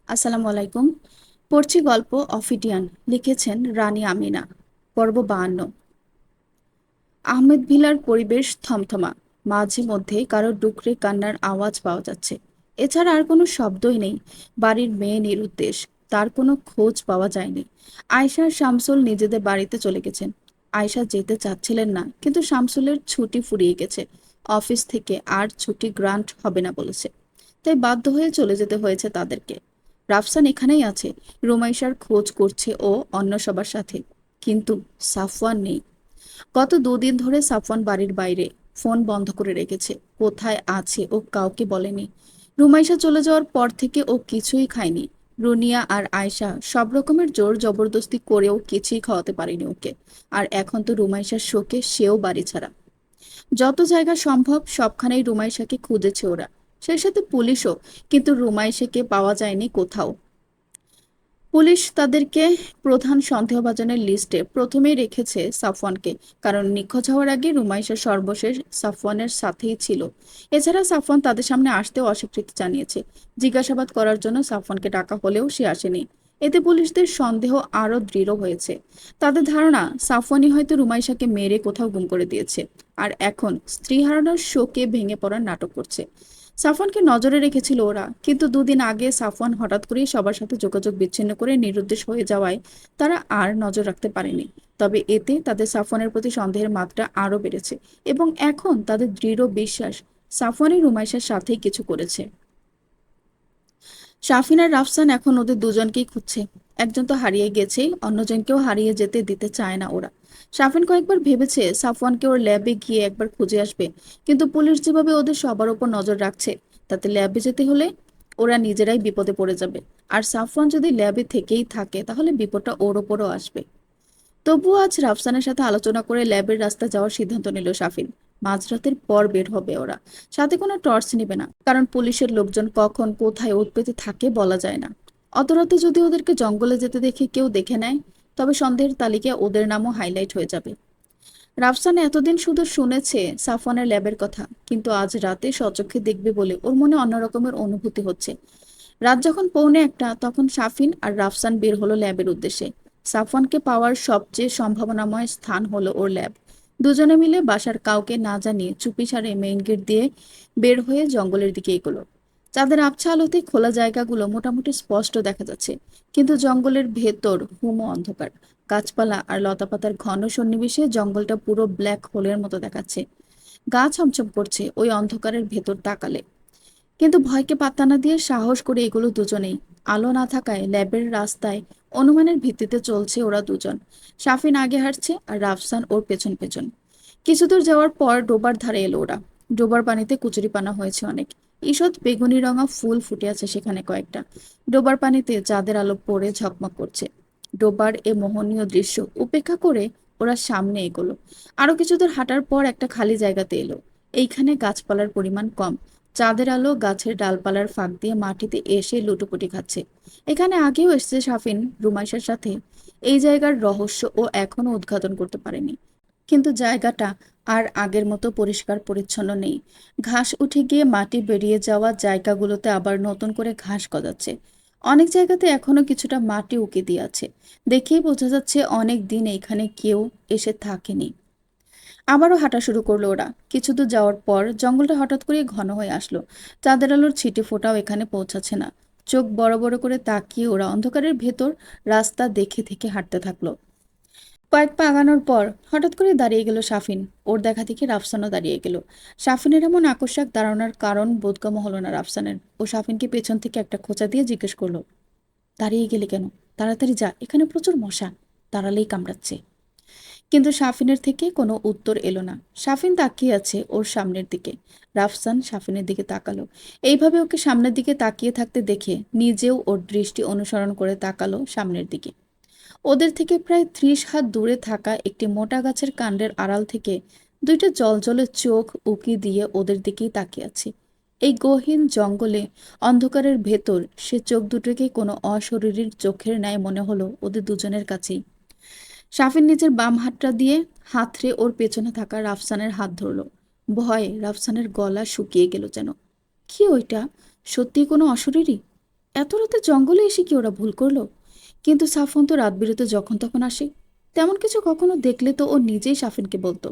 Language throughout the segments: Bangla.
আসসালামু আলাইকুম। পড়ছি গল্প অফিডিয়ান। লিখেছেন রানী আমিনা। পর্ব 52। আহমেদ ভিলার পরিবেশ থমথমা। মাঝে মধ্যে কারো ডুকরে কান্নার আওয়াজ পাওয়া যাচ্ছে। এছাড়া আর কোনো শব্দই নেই। বাড়ির মেয়ে নিরুদ্দেশ। তার কোনো খোঁজ পাওয়া যায়নি। আয়শা আর শামসুল নিজেদের বাড়িতে চলে গেছেন। আয়শা যেতে চাচ্ছিলেন না, কিন্তু শামসুলের ছুটি ফুরিয়ে গেছে। অফিস থেকে আর ছুটি গ্রান্ট হবে না বলেছে। তাই বাধ্য হয়ে চলে যেতে হয়েছে তাদেরকে। রাফসান এখানেই আছে। রুমাইশার খোঁজ করছে ও অন্য সবার সাথে। কিন্তু সাফওয়ান নেই। গত দুদিন ধরে সাফওয়ান বাড়ির বাইরে। ফোন বন্ধ করে রেখেছে। কোথায় আছে ও কাউকে বলেনি। রুমাইশা চলে যাওয়ার পর থেকে ও কিছুই খায়নি। রুনিয়া আর আয়শা সব রকমের জোর জবরদস্তি করেও কিছুই খাওয়াতে পারেনি ওকে। আর এখন তো রুমাইশার শোকে সেও বাড়ি ছাড়া। যত জায়গা সম্ভব সবখানেই রুমাইশাকে খুঁজেছে ওরা। সেই সাথে পুলিশও। কিন্তু রুমাইশাকে পাওয়া যায়নি কোথাও। পুলিশ তাদেরকে প্রধান সন্দেহভাজনের লিস্টে প্রথমেই রেখেছে সাফওয়ানকে। কারণ নিখোঁজ হওয়ার আগে রুমাইশা সর্বশেষ সাফওয়ানের সাথেই ছিল। এছাড়া সাফওয়ান তাদের সামনে আসতেও অস্বীকৃতি জানিয়েছে। জিজ্ঞাসাবাদ করার জন্য সাফওয়ানকে ডাকা হলেও সে আসেনি। এতে পুলিশদের সন্দেহ আরও দৃঢ় হয়েছে। তাদের ধারণা সাফওয়ানই হয়তো রুমাইশাকে মেরে কোথাও গুম করে দিয়েছে। আর এখন স্ত্রী হারানোর শোকে ভেঙে পড়ার নাটক করছে। সাফওয়ানকে নজরে রেখেছিল ওরা, কিন্তু দুদিন আগে সাফওয়ান হঠাৎ করেই সবার সাথে যোগাযোগ বিচ্ছিন্ন করে নিরুদ্দেশ হয়ে যাওয়ায় তারা আর নজর রাখতে পারেনি। তবে এতে তাদের সাফওয়ানের প্রতি সন্দেহের মাত্রা আরও বেড়েছে। এবং এখন তাদের দৃঢ় বিশ্বাস সাফওয়ানই রুমাইশার সাথেই কিছু করেছে। শাফিন আর রাফসান এখন ওদের দুজনকেই খুঁজছে। একজন তো হারিয়ে গেছেই, অন্যজনকেও হারিয়ে যেতে দিতে চায় না ওরা। শাফিন কয়েকবার ভেবেছে সাফওয়ানকে ওর ল্যাবে গিয়ে একবার খুঁজে আসবে, কিন্তু পুলিশ যেভাবে ওদের সবার উপর নজর রাখছে, তাতে ল্যাবে যেতে হলে ওরা নিজেরাই বিপদে পড়ে যাবে। আর সাফওয়ান যদি ল্যাবে থেকেই থাকে তাহলে বিপদটা ওর ওপরও আসবে। তবুও আজ রাফসানের সাথে আলোচনা করে ল্যাবের রাস্তায় যাওয়ার সিদ্ধান্ত নিল শাফিন। মাঝরাতের পর বের হবে ওরা। সাথে কোনো টর্চ নেবে না, কারণ পুলিশের লোকজন কখন কোথায় ওত পেতে থাকে বলা যায় না। অত রাতে যদি ওদেরকে জঙ্গলে যেতে দেখে কেউ দেখে নেয়, তবে সন্দেহের তালিকায় ওদের নামও হাইলাইট হয়ে যাবে। রাফসান এতদিন শুধু শুনেছে সাফওয়ানের ল্যাবের কথা, কিন্তু আজ রাতে স্বচক্ষে দেখবে বলে ওর মনে অন্যরকমের অনুভূতি হচ্ছে। রাত যখন 1:45 তখন শাফিন আর রাফসান বের হলো ল্যাবের উদ্দেশ্যে। সাফওয়ানকে পাওয়ার সবচেয়ে সম্ভাবনাময় স্থান হলো ওর ল্যাব। দুজনে মিলে বাসার কাউকে না জানিয়ে চুপিসারে মেইন গেট দিয়ে বের হয়ে জঙ্গলের দিকে এগোলো। চাঁদের আবছা আলোতে খোলা জায়গাগুলো মোটামুটি স্পষ্ট দেখা যাচ্ছে, কিন্তু জঙ্গলের ভেতর হুমো অন্ধকার। গাছপালা আর লতাপাতার ঘন সন্নিবেশে জঙ্গলটা পুরো ব্ল্যাক হোলের মতো দেখাচ্ছে। গা ছমছম করছে ওই অন্ধকারের ভেতর তাকালে। কিন্তু ভয়কে পাত্তা না দিয়ে সাহস করে এগুলো দুজনেই। আলো না থাকায় ল্যাবের রাস্তায় অনুমানের ভিত্তিতে চলছে ওরা দুজন। শাফিন আগে হাঁটছে আর রাফসান ওর পেছন পেছন। কিছু দূর যাওয়ার পর ডোবার ধারে এলো ওরা। ডোবার পানিতে কচুরিপানা হয়েছে অনেক। ঈষৎ বেগুনি রঙা ফুল ফুটে আছে সেখানে কয়েকটা। ডোবার পানিতে চাঁদের আলো পড়ে ঝকমক করছে। ডোবার এ মোহনীয় দৃশ্য উপেক্ষা করে ওরা সামনে এগোলো। আরো কিছু দূর হাঁটার পর একটা খালি জায়গাতে এলো। এইখানে গাছপালার পরিমাণ কম। চাঁদের আলো গাছের ডালপালার ফাঁক দিয়ে মাটিতে এসে লুটোপুটি খাচ্ছে। এখানে আগেও এসেছে শাফিন রুমাইশার সাথে। এই জায়গার রহস্য ও এখনো উদ্ঘাটন করতে পারেনি। কিন্তু জায়গাটা আর আগের মতো পরিষ্কার পরিচ্ছন্ন নেই। ঘাস উঠে গিয়ে মাটি বেরিয়ে যাওয়া জায়গাগুলোতে আবার নতুন করে ঘাস গজাচ্ছে। অনেক জায়গাতে এখনো কিছুটা মাটি উকি দিয়ে আছে। দেখেই বোঝা যাচ্ছে অনেক দিন এখানে কেউ এসে থাকেনি। আবারও হাঁটা শুরু করলো ওরা। কিছু দূর যাওয়ার পর জঙ্গলটা হঠাৎ করে ঘন হয়ে আসলো। চাঁদের আলোর ছিটে ফোঁটাও এখানে পৌঁছাচ্ছে না। চোখ বড় বড় করে তাকিয়ে ওরা অন্ধকারের ভেতর রাস্তা দেখে থেকে হাঁটতে থাকলো। কয়েক পা আগানোর পর হঠাৎ করে দাঁড়িয়ে গেল শাফিন। ওর দেখা দেখে রাফসানও দাঁড়িয়ে গেল। শাফিনের এমন আকস্মিক দাঁড়ানোর কারণ বোধগম্য হলো না রাফসানের। ও শাফিনকে পেছন থেকে একটা খোঁচা দিয়ে জিজ্ঞেস করলো, দাঁড়িয়ে গেলে কেন? তাড়াতাড়ি যা, এখানে প্রচুর মশা, দাঁড়ালেই কামড়াচ্ছে। কিন্তু শাফিনের থেকে কোনো উত্তর এলো না। শাফিন তাকিয়ে আছে ওর সামনের দিকে। রাফসান শাফিনের দিকে তাকালো। এইভাবে ওকে সামনের দিকে তাকিয়ে থাকতে দেখে নিজেও ওর দৃষ্টি অনুসরণ করে তাকালো সামনের দিকে। ওদের থেকে প্রায় 30 হাত দূরে থাকা একটি মোটা গাছের কাণ্ডের আড়াল থেকে দুইটা জলজলে চোখ উকি দিয়ে ওদের দিকেই তাকিয়ে আছে। এই গহীন জঙ্গলে অন্ধকারের ভেতর সে চোখ দুটোকে কোনো অশরীরীর চোখের ন্যায় মনে হলো ওদের দুজনের কাছেই। শাফিন নিজের বাম হাতটা দিয়ে হাতড়ে ওর পেছনে থাকা রাফসানের হাত ধরল। ভয়ে রাফসানের গলা শুকিয়ে গেল যেন। কি ওইটা? সত্যি কোনো অশরীরী? এত রাতে জঙ্গলে এসে কি ওরা ভুল করলো? কিন্তু সাফন তো রাত বিরেতে যখন তখন আসে, তেমন কিছু কখনো দেখলে তো ও নিজেই সাফিনকে বলতো।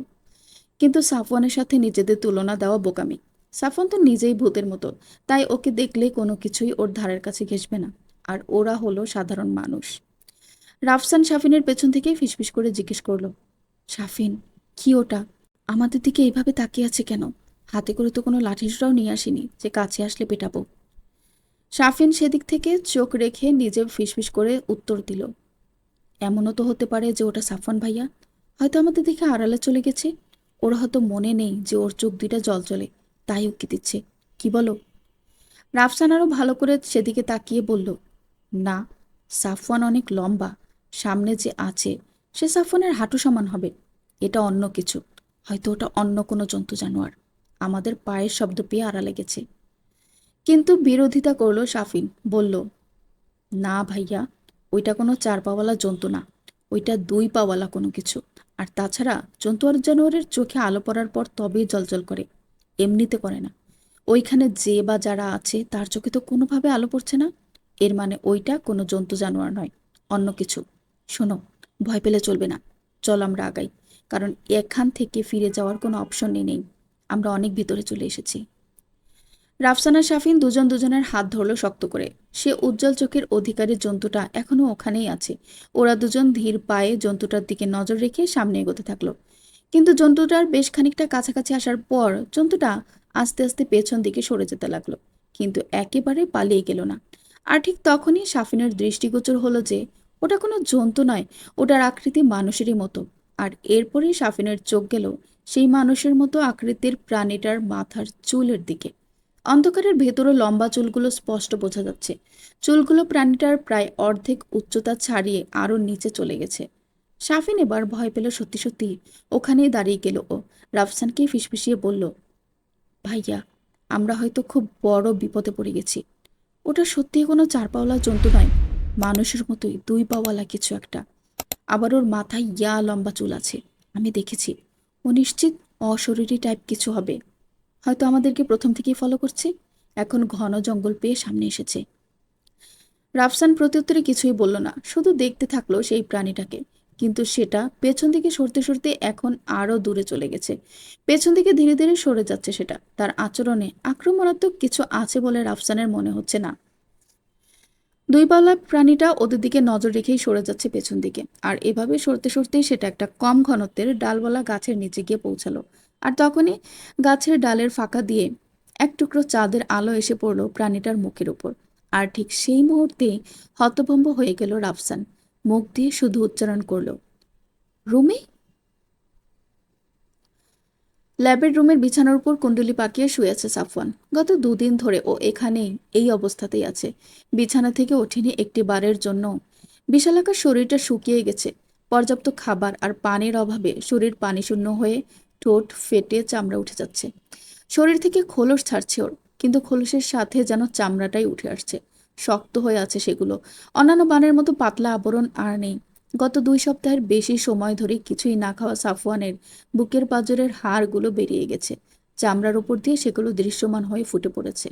কিন্তু সাফওয়ানের সাথে নিজেদের তুলনা দেওয়া বোকামি। সাফওয়ান তো নিজেই ভূতের মতো, তাই ওকে দেখলে কোনো কিছুই ওর ধারের কাছে ঘেঁষবে না। আর ওরা হলো সাধারণ মানুষ। রাফসান সাফিনের পেছন থেকেই ফিসফিস করে জিজ্ঞেস করলো, সাফিন, কি ওটা? আমাদের দিকে এইভাবে তাকিয়ে আছে কেন? হাতে করে তো কোনো লাঠিসোঁটাও নিয়ে আসেনি যে কাছে আসলে পেটাবো। সাফিন সেদিক থেকে চোখ রেখে নিজে ফিসফিস করে উত্তর দিল, এমনও তো হতে পারে যে ওটা সাফওয়ান ভাইয়া। হয়তো আমাদের দিকে আড়ালে চলে গেছে। ওরা হয়তো মনে নেই যে ওর চোখ দুইটা জলজলে, তাই উকি দিচ্ছে। কি বলো? রাফসান আরো ভালো করে সেদিকে তাকিয়ে বলল, না, সাফওয়ান অনেক লম্বা। সামনে যে আছে সে সাফওয়ানের হাঁটু সমান হবে। এটা অন্য কিছু। হয়তো ওটা অন্য কোনো জন্তু জানোয়ার। আমাদের পায়ের শব্দ পেয়ে আড়ালে গেছে। কিন্তু বিরোধিতা করলো সাফিন, বলল, না ভাইয়া, ওইটা কোনো চার পাওয়ালা জন্তু না। ওইটা দুই পাওয়ালা কোনো কিছু। আর তাছাড়া জন্তু আর জানোয়ারের চোখে আলো পড়ার পর তবেই জ্বলজ্বল করে, এমনিতে করে না। ওইখানে যে বা যারা আছে তার চোখে তো কোনোভাবে আলো পড়ছে না। এর মানে ওইটা কোনো জন্তু জানোয়ার নয়, অন্য কিছু। শোনো, ভয় পেলে চলবে না। চল আমরা আগাই, কারণ এখান থেকে ফিরে যাওয়ার কোনো অপশনই নেই। আমরা অনেক ভিতরে চলে এসেছি। রাফসানা শাফিন দুজন দুজনের হাত ধরল শক্ত করে। সে উজ্জ্বল চোখের অধিকারী জন্তুটা এখনো ওখানেই আছে। ওরা দুজন ধীর পায়ে জন্তুটার দিকে নজর রেখে সামনে এগোতে থাকলো। কিন্তু জন্তুটার বেশ খানিকটা কাছাকাছি আসার পর জন্তুটা আস্তে আস্তে পেছন দিকে সরে যেতে লাগলো, কিন্তু একেবারে পালিয়ে গেল না। আর ঠিক তখনই শাফিনের দৃষ্টিগোচর হলো যে ওটা কোনো জন্তু নয়, ওটার আকৃতি মানুষেরই মতো। আর এরপরেই শাফিনের চোখ গেল সেই মানুষের মতো আকৃতির প্রাণীটার মাথার চুলের দিকে। অন্ধকারের ভেতরও লম্বা চুলগুলো স্পষ্ট বোঝা যাচ্ছে। চুলগুলো প্রাণীটার প্রায় অর্ধেক উচ্চতা ছাড়িয়ে আরো নিচে চলে গেছে। শাফিন এবার ভয় পেল সত্যি সত্যি। ওখানেই দাঁড়িয়ে গেল ও। রাফসানকে ফিসফিসিয়ে বলল, ভাইয়া, আমরা হয়তো খুব বড় বিপদে পড়ে গেছি। ওটা সত্যিই কোনো চার পাওয়ালা জন্তু নয়, মানুষের মতোই দুই পাওয়ালা কিছু একটা। আবার ওর মাথায় লম্বা চুল আছে। আমি দেখেছি। ও নিশ্চিত অশরীরী টাইপ কিছু হবে। হয়তো আমাদেরকে প্রথম থেকেই ফলো করছে। এখন ঘন জঙ্গল পেয়ে সামনে এসেছে। রাফসান প্রত্যুত্তরে কিছুই বলল না, শুধু দেখতে থাকলো সেই প্রাণীটাকে। কিন্তু সেটা পেছন দিকে সরতে সরতে এখন আরো দূরে চলে গেছে। পেছন দিকে ধীরে ধীরে সরে যাচ্ছে সেটা। তার আচরণে আক্রমণাত্মক কিছু আছে বলে রাফসানের মনে হচ্ছে না। দুই পাল্লা প্রাণীটা ওদের দিকে নজর রেখেই সরে যাচ্ছে পেছন দিকে। আর এভাবে সরতে সরতেই সেটা একটা কম ঘনত্বের ডালওয়ালা গাছের নিচে গিয়ে পৌঁছালো। আর তখনই গাছের ডালের ফাঁকা দিয়ে এক টুকরো চাঁদের আলো এসে পড়লো প্রাণীটার মুখের উপর। আর ঠিক সেই মুহূর্তেই হতভম্ব হয়ে গেল রাফসান। মুখ দিয়ে শুধু উচ্চারণ করলো, রুমি। ল্যাবের রুমের বিছানার উপর কুণ্ডলি পাকিয়ে শুয়ে আছে সাফওয়ান। গত দুদিন ধরে ও এখানেই এই অবস্থাতেই আছে। বিছানা থেকে ওঠেনি একটি বারের জন্য। বিশালাকার শরীরটা শুকিয়ে গেছে। পর্যাপ্ত খাবার আর পানির অভাবে শরীর পানিশূন্য হয়ে ঠোঁট ফেটে চামড়া উঠে যাচ্ছে। শরীর থেকে খোলস ছাড়ছে ওর, কিন্তু খোলসের সাথে যেন চামড়াটাই উঠে আসছে। শক্ত হয়ে আছে সেগুলো। অন্যান্য বানের মতো পাতলা আবরণ আর নেই। গত 2 সপ্তাহের বেশি সময় ধরে কিছুই না খাওয়া সাফওয়ানের বুকের পাঁজরের হাড়গুলো বেরিয়ে গেছে। চামড়ার উপর দিয়ে সেগুলো দৃশ্যমান হয়ে ফুটে পড়েছে।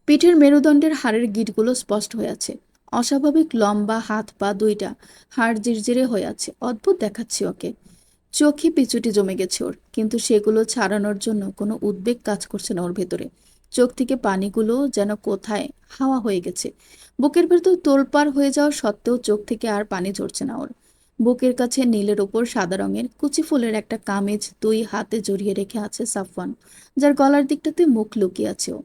পিঠের মেরুদণ্ডের হাড়ের গিঁটগুলো স্পষ্ট হয়ে আছে। অস্বাভাবিক লম্বা হাত পা দুইটা, হাড় জিরজিরে হয়ে আছে। অদ্ভুত দেখাচ্ছে ওকে। চোখে পিছুটি জমে গেছে ওর, কিন্তু সেগুলো ছাড়ানোর জন্য কোনো উদ্বেগ কাজ করছে না ওর ভেতরে। চোখ থেকে পানিগুলো যেন কোথায় হাওয়া হয়ে গেছে। বুকের ভেতর তোলপাড় হয়ে যাওয়া সত্ত্বেও চোখ থেকে আর পানি ঝরছে না ওর। বুকের কাছে নীলের ওপর সাদা রঙের কুচি ফুলের একটা কামিজ দুই হাতে জড়িয়ে রেখে আছে সাফওয়ান, যার গলার দিকটাতে মুখ লুকিয়ে আছে ও।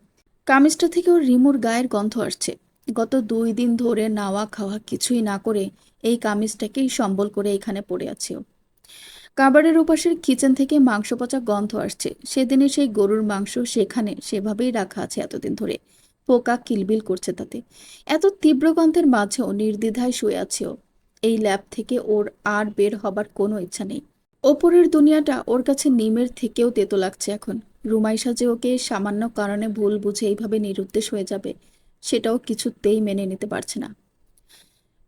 কামিজটা থেকে ওর রিমুর গায়ের গন্ধ আসছে। গত 2 দিন ধরে নাওয়া খাওয়া কিছুই না করে এই কামিজটাকেই সম্বল করে এখানে পড়ে আছে ও। কাবারের ওপাশের কিচেন থেকে মাংস পচা গন্ধ আসছে। সেদিনের সেই গরুর মাংস সেখানে সেভাবেই রাখা আছে এতদিন ধরে। পোকা কিলবিল করছে তাতে। এত তীব্র গন্ধের মাঝেও নির্দ্বিধায় শুয়ে আছে ও। এই ল্যাব থেকে ওর আর বের হবার কোনো ইচ্ছা নেই। ওপরের দুনিয়াটা ওর কাছে নিমের থেকেও তেতো লাগছে এখন। রুমাইশা যে ওকে সামান্য কারণে ভুল বুঝে এইভাবে নিরুদ্দেশ হয়ে যাবে, সেটাও কিছুতেই মেনে নিতে পারছে না।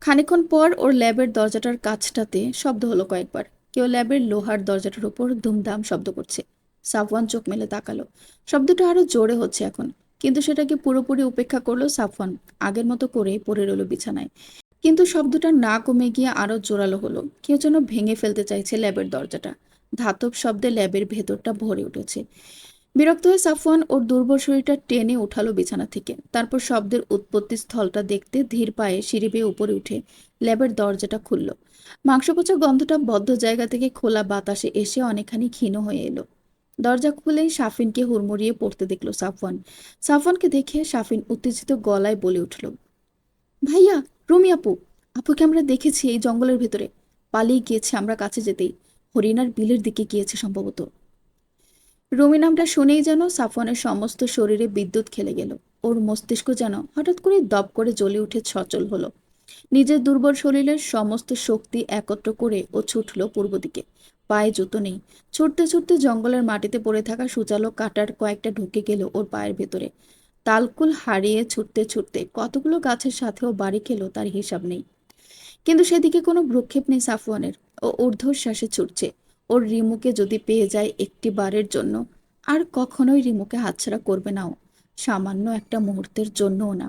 খানিকক্ষণ পর ওর ল্যাবের দরজাটার কাছটাতে শব্দ হলো কয়েকবার। কেউ ল্যাবের লোহার দরজাটার উপর দুমদাম শব্দ করছে। সাফওয়ান চোখ মেলে তাকালো। শব্দটা আরো জোরে হচ্ছে এখন। কিন্তু সেটাকে পুরোপুরি উপেক্ষা করলো সাফওয়ান। আগের মতো করেই পড়ে রইল বিছানায়। কিন্তু শব্দটা না কমে গিয়ে আরো জোরালো হলো। কেউ যেন ভেঙে ফেলতে চাইছে ল্যাবের দরজাটা। ধাতব শব্দে ল্যাবের ভেতরটা ভরে উঠেছে। বিরক্ত হয়ে সাফওয়ান ওর দুর্বল শরীরটা টেনে উঠালো বিছানা থেকে। তারপর শব্দের উৎপত্তি স্থলটা দেখতে ধীর পায়ে সিঁড়ি বেয়ে উপরে উঠে ল্যাবের দরজাটা খুলল। মাংস পচা গন্ধটা বদ্ধ জায়গা থেকে খোলা বাতাসে এসে অনেকখানি ক্ষীণ হয়ে এলো। দরজা খুলেই সাফিনকে হুড়মুড়িয়ে পড়তে দেখলো সাফওয়ান। সাফওয়ানকে দেখে সাফিন উত্তেজিত গলায় বলে উঠল, ভাইয়া, রুমি আপু। আপুকে আমরা দেখেছি এই জঙ্গলের ভেতরে। পালিয়ে গিয়েছে আমরা কাছে যেতেই। হরিণার বিলের দিকে গিয়েছে সম্ভবত। রুমি নামটা শুনেই যেন সাফওয়ানের সমস্ত শরীরে বিদ্যুৎ খেলে গেল। ওর মস্তিষ্ক যেন হঠাৎ করে দপ করে জ্বলে উঠে সচল হলো। নিজের দুর্বল শরীরের সমস্ত শক্তি একত্র করে ও ছুটল পূর্ব দিকে। পায়ে জুতো নেই। ছুটতে ছুটতে জঙ্গলের মাটিতে পড়ে থাকা সূচালো কাটার কয়েকটা ঢুকে গেল ওর পায়ের ভেতরে। তালকুল হারিয়ে ছুটতে ছুটতে কতগুলো গাছের সাথেও বাড়ি খেলো তার হিসাব নেই। কিন্তু সেদিকে কোনো ভ্রুক্ষেপ নেই সাফওয়ানের। ও ঊর্ধ্বশ্বাসে ছুটছে। ওর রিমুকে যদি পেয়ে যায় একটি বারের জন্য, আর কখনোই রিমুকে হাতছাড়া করবে না ও। সামান্য একটা মুহূর্তের জন্যও না।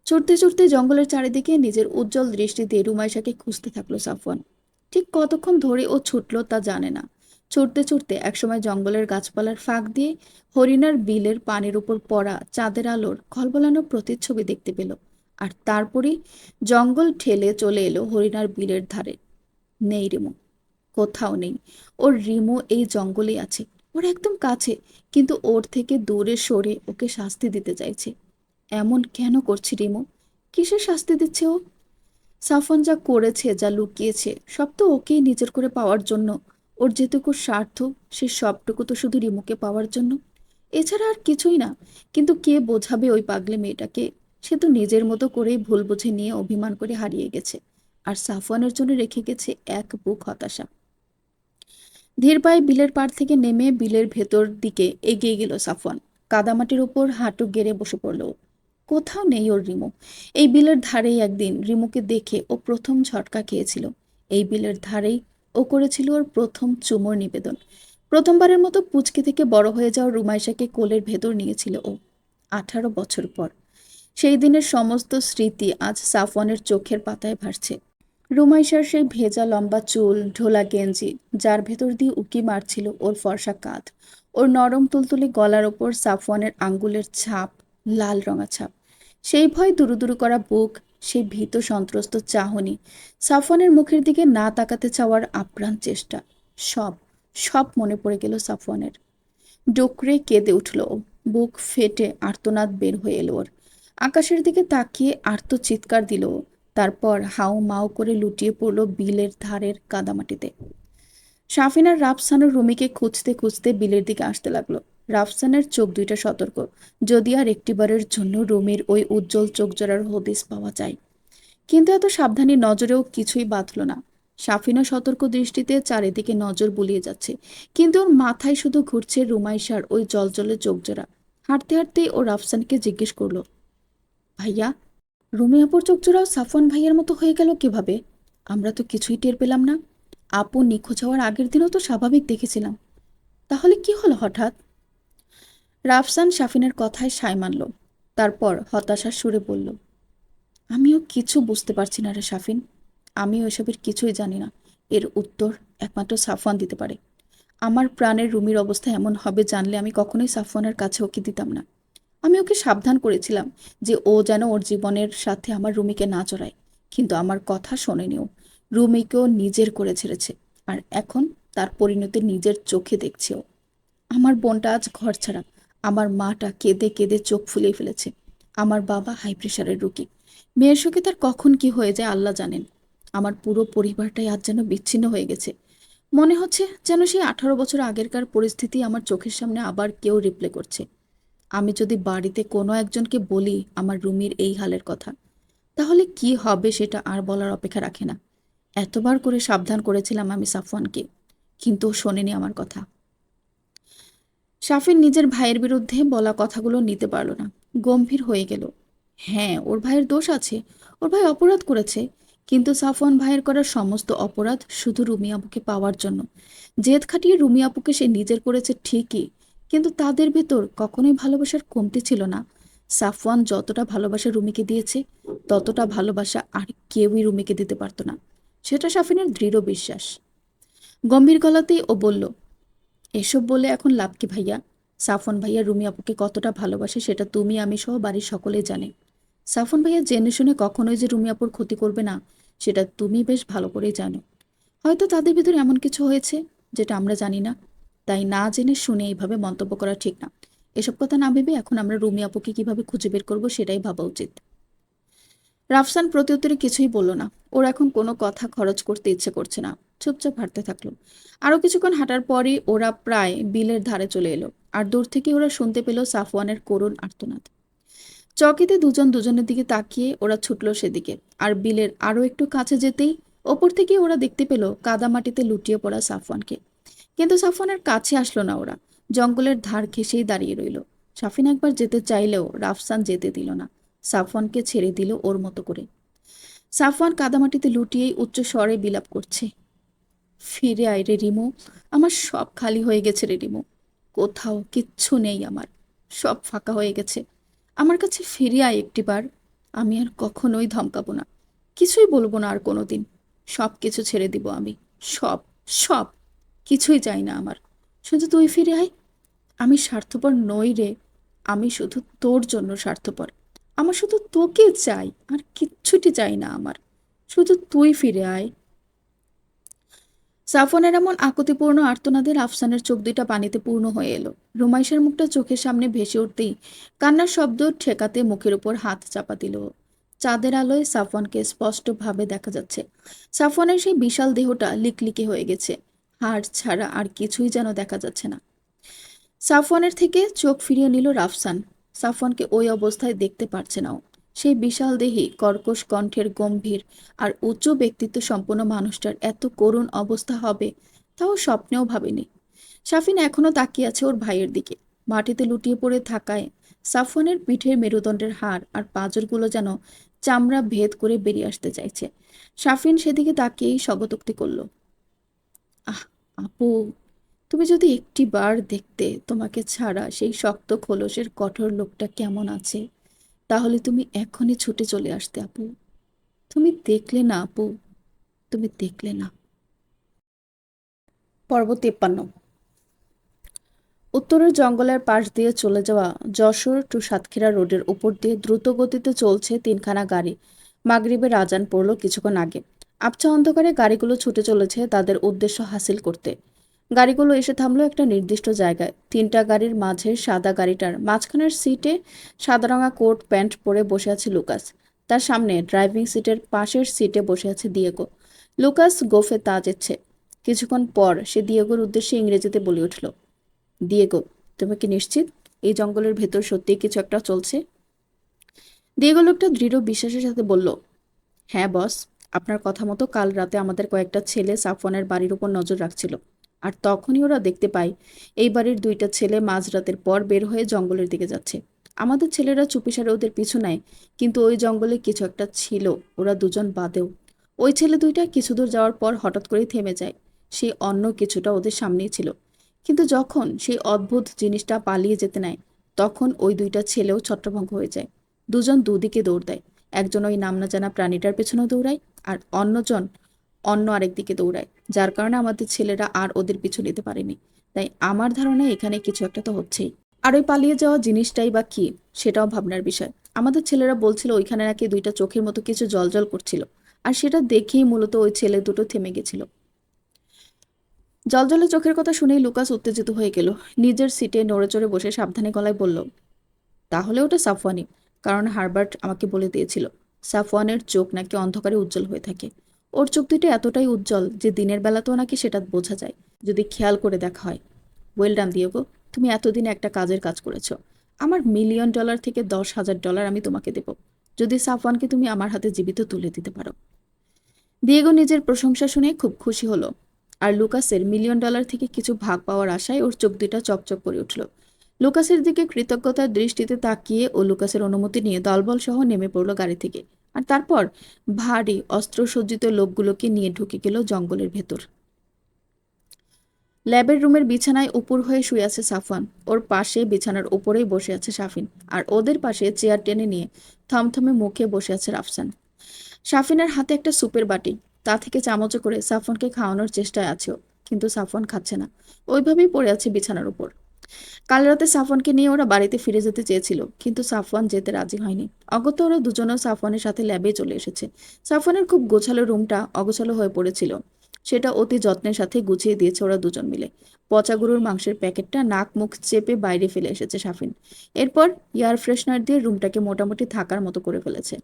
ছুটতে ছুটতে জঙ্গলের চারিদিকে নিজের উজ্জ্বল দৃষ্টি দিয়ে রুমাইশাকে খুঁজতে থাকলো সাফওয়ান। ঠিক কতক্ষণ ধরে ও ছুটলো তা জানে না। ছুটতে ছুটতে একসময় জঙ্গলের গাছপালার ফাঁক দিয়ে হরিণার বিলের পানির উপর পড়া চাঁদের আলোর খলবলানো প্রতিচ্ছবি দেখতে পেল। আর তারপরই জঙ্গল ঠেলে চলে এলো হরিণার বিলের ধারে। নেই রিমু। কোথাও নেই। ওর রিমু এই জঙ্গলেই আছে। ওর একদম কাছে। কিন্তু ওর থেকে দূরে সরে ওকে শাস্তি দিতে চাইছে। এমন কেন করছে রিমু? কিসের শাস্তি দিচ্ছে ও? সাফন যা করেছে, যা লুকিয়েছে, সব তো ওকেই নিজের করে পাওয়ার জন্য। ওর যেটুকু স্বার্থ, সে সবটুকু তো শুধু রিমুকে পাওয়ার জন্য। এছাড়া আর কিছুই না। কিন্তু কে বোঝাবে ওই পাগলে মেয়েটাকে? সে তো নিজের মতো করেই ভুল বুঝে নিয়ে অভিমান করে হারিয়ে গেছে। আর সাফওয়ানের জন্য রেখে গেছে এক বুক হতাশা। ধীর পায়ে বিলের পাড় থেকে নেমে বিলের ভেতর দিকে এগিয়ে গেল সাফওয়ান। কাদামাটির উপর হাঁটু গেড়ে বসে পড়ল ও। কোথাও নেই ওর রিমু। এই বিলের ধারেই একদিন রিমুকে দেখে ও প্রথম ঝটকা খেয়েছিল। এই বিলের ধারেই ও করেছিল ওর প্রথম চুমোর নিবেদন। প্রথমবারের মতো পুচকে থেকে বড় হয়ে যাওয়া রুমাইশাকে কোলের ভেতর নিয়েছিল ও। 18 বছর পর। সেই দিনের সমস্ত স্মৃতি আজ সাফওয়ানের চোখের পাতায় ভাসছে। রুমাইশার সেই ভেজা লম্বা চুল, ঢোলা গেঞ্জি, যার ভেতর দিয়ে উকি মারছিল ওর ফর্সা কাঁধ, ওর নরম তুলতুলে গলার ওপর সাফওয়ানের আঙ্গুলের ছাপ, লাল রঙা ছাপ, সেই ভয় দুরু দুরু করা বুক, সেই ভীত সন্ত্রস্ত চাহনি, সাফওয়ানের মুখের দিকে না তাকাতে চাওয়ার আপ্রাণ চেষ্টা, সব সব মনে পড়ে গেল সাফওয়ানের। ডোকরে কেঁদে উঠল ও। বুক ফেটে আর্তনাদ বের হয়ে এলো ওর। আকাশের দিকে তাকিয়ে আর্ত চিৎকার দিল ও। তারপর হাউ মাউ করে লুটিয়ে পড়ল বিলের ধারের কাদামাটিতে। সাফিন আর রাফসানুর রুমিকে খুঁজতে খুঁজতে বিলের দিকে আসতে লাগলো। রাফসানের চোখ দুইটা সতর্ক। যদি আর একটিবারের জন্য রুমির ওই উজ্জ্বল চোখজোড়ার হদিস পাওয়া যায়। কিন্তু এত সাবধানী নজরেও কিছুই বাঁধল না। সাফিনা সতর্ক দৃষ্টিতে চারিদিকে নজর বুলিয়ে যাচ্ছে। কিন্তু ওর মাথায় শুধু ঘুরছে রুমাইশার ওই জলজলে চোখজোড়া। হাঁটতে হাঁটতেই ও রাফসানকে জিজ্ঞেস করলো, ভাইয়া, রুমি আপুর চোখজোড়াও সাফওয়ান ভাইয়ের মতো হয়ে গেল কিভাবে? আমরা তো কিছুই টের পেলাম না। আপু নিখোঁজ হওয়ার আগের দিনও তো স্বাভাবিক দেখেছিলাম। তাহলে কি হলো হঠাৎ? রাফসান সাফিনের কথায় সায় মানল। তারপর হতাশার সুরে বলল, আমিও কিছু বুঝতে পারছি না রে সাফিন। আমিও এসবের কিছুই জানি না। এর উত্তর একমাত্র সাফওয়ান দিতে পারে। আমার প্রাণের রুমির অবস্থা এমন হবে জানলে আমি কখনোই সাফওয়ানের কাছে ওকে দিতাম না। আমি ওকে সাবধান করেছিলাম যে ও যেন ওর জীবনের সাথে আমার রুমিকে না জড়ায়। কিন্তু আমার কথা শোনেনি ও। রুমিকেও নিজের করে ছেড়েছে। আর এখন তার পরিণতি নিজের চোখে দেখছে ও। আমার বোনটা আজ ঘর ছাড়া। আমার মাটা কেঁদে কেঁদে চোখ ফুলিয়ে ফেলেছে। আমার বাবা হাই প্রেশারের রোগী। মেয়ের শোকে তার কখন কি হয়ে যায় আল্লাহ জানেন। আমার পুরো পরিবারটাই আজ যেন বিচ্ছিন্ন হয়ে গেছে। মনে হচ্ছে যেন সেই 18 বছর আগেরকার পরিস্থিতি আমার চোখের সামনে আবার কেউ রিপ্লে করছে। আমি যদি বাড়িতে কোনো একজনকে বলি আমার রুমির এই হালের কথা, তাহলে কি হবে সেটা আর বলার অপেক্ষা রাখে না। এতবার করে সাবধান করেছিলাম আমি সাফওয়ানকে, কিন্তু ও শোনেনি আমার কথা। সাফিন নিজের ভাইয়ের বিরুদ্ধে বলা কথাগুলো নিতে পারল না। গম্ভীর হয়ে গেল। হ্যাঁ, ওর ভাইয়ের দোষ আছে। ওর ভাই অপরাধ করেছে। কিন্তু সাফওয়ান ভাইয়ের করা সমস্ত অপরাধ শুধু রুমি আপুকে পাওয়ার জন্য। জেদ খাটিয়ে রুমি আপুকে সে নিজের করেছে ঠিকই, কিন্তু তাদের ভেতর কখনোই ভালোবাসার কমতি ছিল না। সাফওয়ান যতটা ভালোবাসা রুমিকে দিয়েছে ততটা ভালোবাসা আর কেউই রুমিকে দিতে পারত না, সেটা সাফিনের দৃঢ় বিশ্বাস। গম্ভীর গলাতেই ও বলল, এসব বলে এখন লাভ কি ভাইয়া? সাফন ভাইয়া রুমি আপুকে কতটা ভালোবাসে সেটা তুমি আমি সহ বাড়ির সকলেই জানে। সাফন ভাইয়া জেনে শুনে কখনোই যে রুমি আপুর ক্ষতি করবে না সেটা তুমি বেশ ভালো করেই জানো। হয়তো তাদের ভিতরে এমন কিছু হয়েছে যেটা আমরা জানি না, তাই না জেনে শুনে এইভাবে মন্তব্য করা ঠিক না। এসব কথা না ভেবে এখন আমরা রুমি আপুকে কিভাবে খুঁজে বের করবো সেটাই ভাবা উচিত। রাফসান প্রত্যুত্তরে কিছুই বলল না। ওর এখন কোনো কথা খরচ করতে ইচ্ছে করছে না, চুপচাপ হাঁটতে থাকলো। আরো কিছুক্ষণ হাঁটার পরই ওরা প্রায় বিলের ধারে চলে এলো, আর দূর থেকে ওরা শুনতে পেল সাফওয়ানের করুণ আর্তনাদ। চকিতে দুজন দুজনের দিকে তাকিয়ে ওরা ছুটল সেদিকে, আর বিলের আরো একটু কাছে যেতেই ওপর থেকে ওরা দেখতে পেল কাদামাটিতে লুটিয়ে পড়া সাফওয়ানকে। কিন্তু সাফওয়ানের কাছে আসলো না ওরা, জঙ্গলের ধার ঘেঁষেই দাঁড়িয়ে রইল। সাফিন একবার যেতে চাইলেও রাফসান যেতে দিল না, সাফওয়ানকে ছেড়ে দিল ওর মতো করে। সাফওয়ান কাদামাটিতে লুটিয়েই উচ্চ স্বরে বিলাপ করছে, ফিরে আয় রে রিমু, আমার সব খালি হয়ে গেছে রে রিমু, কোথাও কিচ্ছু নেই আমার, সব ফাঁকা হয়ে গেছে, আমার কাছে ফিরে আয় একটিবার, আমি আর কখনোই ধমকাবো না, কিছুই বলবো না আর কোনোদিন, সব কিছু ছেড়ে দিব আমি, সব সব কিছুই চাই না আমার, শুধু তুই ফিরে আয়। আমি স্বার্থপর নই রে, আমি শুধু তোর জন্য স্বার্থপর, আমার শুধু তোকে চাই, আর কিচ্ছুটি চাই না আমার, শুধু তুই ফিরে আয়। সাফনের এমন আকুতিপূর্ণ আর্তনাদের আফসানের চোখ দুইটা পানিতে পূর্ণ হয়ে এলো। রুমাইশের মুখটা চোখের সামনে ভেসে উঠতেই কান্নার শব্দ ঠেকাতে মুখের উপর হাত চাপা দিল। চাঁদের আলোয় সাফওয়ানকে স্পষ্টভাবে দেখা যাচ্ছে। সাফওয়ানের সেই বিশাল দেহটা লিকলিকে হয়ে গেছে, হাড় ছাড়া আর কিছুই যেন দেখা যাচ্ছে না। সাফওয়ানের থেকে চোখ ফিরিয়ে নিল রাফসান। সাফওয়ানকে ওই অবস্থায় দেখতে পারছে না ও। সেই বিশাল দেহি কর্কশ কণ্ঠের গম্ভীর আর উচ্চ ব্যক্তিত্ব সম্পন্ন মানুষটার এত করুণ অবস্থা হবে তাও স্বপ্নেও ভাবেনি। সাফিন এখনো তাকিয়ে আছে ওর ভাইয়ের দিকে। মাটিতে লুটিয়ে পড়ে থাকায় সাফওয়ানের পিঠের মেরুদণ্ডের হাড় আর পাঁজরগুলো যেন চামড়া ভেদ করে বেরিয়ে আসতে চাইছে। সাফিন সেদিকে তাকিয়েই স্বগতোক্তি করল, আহ আপু, তুমি যদি একটিবার দেখতে তোমাকে ছাড়া সেই শক্ত খোলসের কঠোর লোকটা কেমন আছে, তাহলে তুমি এখনই ছুটে চলে আসতে আপু। তুমি দেখলে না আপু, তুমি দেখলে না। পর্ব 53। উত্তরের জঙ্গলের পাশ দিয়ে চলে যাওয়া যশোর টু সাতক্ষীরা রোডের উপর দিয়ে দ্রুত গতিতে চলছে তিনখানা গাড়ি। মাগরিবের আজান পড়ল কিছুক্ষণ আগে। আবছা অন্ধকারে গাড়িগুলো ছুটে চলেছে তাদের উদ্দেশ্য হাসিল করতে। গাড়িগুলো এসে থামলো একটা নির্দিষ্ট জায়গায়। তিনটা গাড়ির মাঝে সাদা গাড়িটার মাঝখানের সিটে সাদা রঙা কোট প্যান্ট পরে বসে আছে লুকাস। তার সামনে ড্রাইভিং সিটের পাশের সিটে বসে আছে দিয়েগো। লুকাস গোফে তা যেচ্ছে। কিছুক্ষণ পর সে দিয়েগোর উদ্দেশ্যে ইংরেজিতে বলে উঠল, দিয়েগো, তুমি কি নিশ্চিত এই জঙ্গলের ভেতর সত্যিই কিছু একটা চলছে? দিয়েগো লোকটা দৃঢ় বিশ্বাসের সাথে বলল, হ্যাঁ বস, আপনার কথা মতো কাল রাতে আমাদের কয়েকটা ছেলে সাফওয়ানের বাড়ির উপর নজর রাখছিল, আর তখনই ওরা দেখতে পায় এই বাড়ির দুইটা ছেলে মাঝরাতের পর বের হয়ে জঙ্গলের দিকে যাচ্ছে। আমাদের ছেলেরা চুপিসারে ওদের পিছু নেয়, কিন্তু ওই জঙ্গলে কিছু একটা ছিল, ওরা দুজন বাদেও। ওই ছেলে দুইটা কিছু দূর যাওয়ার পর হঠাৎ করেই থেমে যায়। সেই অন্য কিছুটা ওদের সামনেই ছিল, কিন্তু যখন সেই অদ্ভুত জিনিসটা পালিয়ে যেতে নেয় তখন ওই দুইটা ছেলেও ছত্রভঙ্গ হয়ে যায়। দুজন দুদিকে দৌড় দেয়, একজন ওই নাম না জানা প্রাণীটার পেছনেও দৌড়ায়, আর অন্যজন অন্য আরেক দিকে দৌড়ায়, যার কারণে আমাদের ছেলেরা আর ওদের পিছু নিতে পারেনি। তাই আমার ধারণা এখানে কিছু একটা তো হচ্ছেই। আর ওই পালিয়ে যাওয়া জিনিসটাই বা কি সেটাও ভাবনার বিষয়। আমাদের ছেলেরা বলছিল ওইখানে নাকি দুইটা চোখের মতো কিছু জলজল করছিল, আর সেটা দেখেই মূলত ওই ছেলে দুটো থেমে গেছিল। জলজলে চোখের কথা শুনেই লুকাস উত্তেজিত হয়ে গেল। নিজের সিটে নড়েচড়ে বসে সাবধানে গলায় বলল, তাহলে ওটা সাফওয়ানি, কারণ হারবার্ট আমাকে বলে দিয়েছিল সাফওয়ানের চোখ নাকি অন্ধকারে উজ্জ্বল হয়ে থাকে। ওর চোখ দুটো এতটাই উজ্জ্বল যে দিনের বেলাতেও নাকি সেটা বোঝা যায় যদি খেয়াল করে দেখা হয়। ওয়েল ডান দিয়েগো, তুমি এতদিনে একটা কাজের কাজ করেছো। আমার $1,000,000 থেকে $10,000 আমি তোমাকে দেব যদি সাফওয়ানকে তুমি আমার হাতে জীবিত তুলে দিতে পারো। দিয়েগো নিজের প্রশংসা শুনে খুব খুশি হলো, আর লুকাসের $1,000,000 থেকে কিছু ভাগ পাওয়ার আশায় ওর চোখ দুটা চকচক করে উঠল। লুকাসের দিকে কৃতজ্ঞতার দৃষ্টিতে তাকিয়ে ও লুকাসের অনুমতি নিয়ে দলবল সহ নেমে পড়ল গাড়ি থেকে, আর তারপর ভারী অস্ত্রসজ্জিত লোকগুলোকে নিয়ে ঢুকে গেল জঙ্গলের ভেতর। ল্যাবের রুমের বিছানায় উপর হয়ে শুয়ে আছে সাফওয়ান। ওর পাশে বিছানার উপরেই বসে আছে শাফিন। আর ওদের পাশে চেয়ার টেনে নিয়ে থমথমে মুখে বসে আছে রাফসান। শাফিনের হাতে একটা সুপের বাটি, তা থেকে চামচে করে সাফওয়ানকে খাওয়ানোর চেষ্টায় আছে ও। কিন্তু সাফওয়ান খাচ্ছে না, ওইভাবেই পড়ে আছে বিছানার উপর। কাল রাতে সাফওয়ানকে নিয়ে ওরা বাড়িতে ফিরে যেতে চেয়েছিল, কিন্তু সাফওয়ান যেতে রাজি হয়নি। অগত্যা ওরা দুজনেও সাফওয়ানের সাথে ল্যাবে চলে এসেছে। সাফওয়ানের খুব গোছালো রুমটা অগোছালো হয়ে পড়েছিল, সেটা অতি যত্নের সাথে গুছিয়ে দিয়েছে ওরা দুজন মিলে। পচা গরুর মাংসের প্যাকেটটা নাক মুখ চেপে বাইরে ফেলে এসেছে শাফিন। এরপর এয়ার ফ্রেশনার দিয়ে রুমটাকে মোটামুটি থাকার মতো করে ফেলেছে।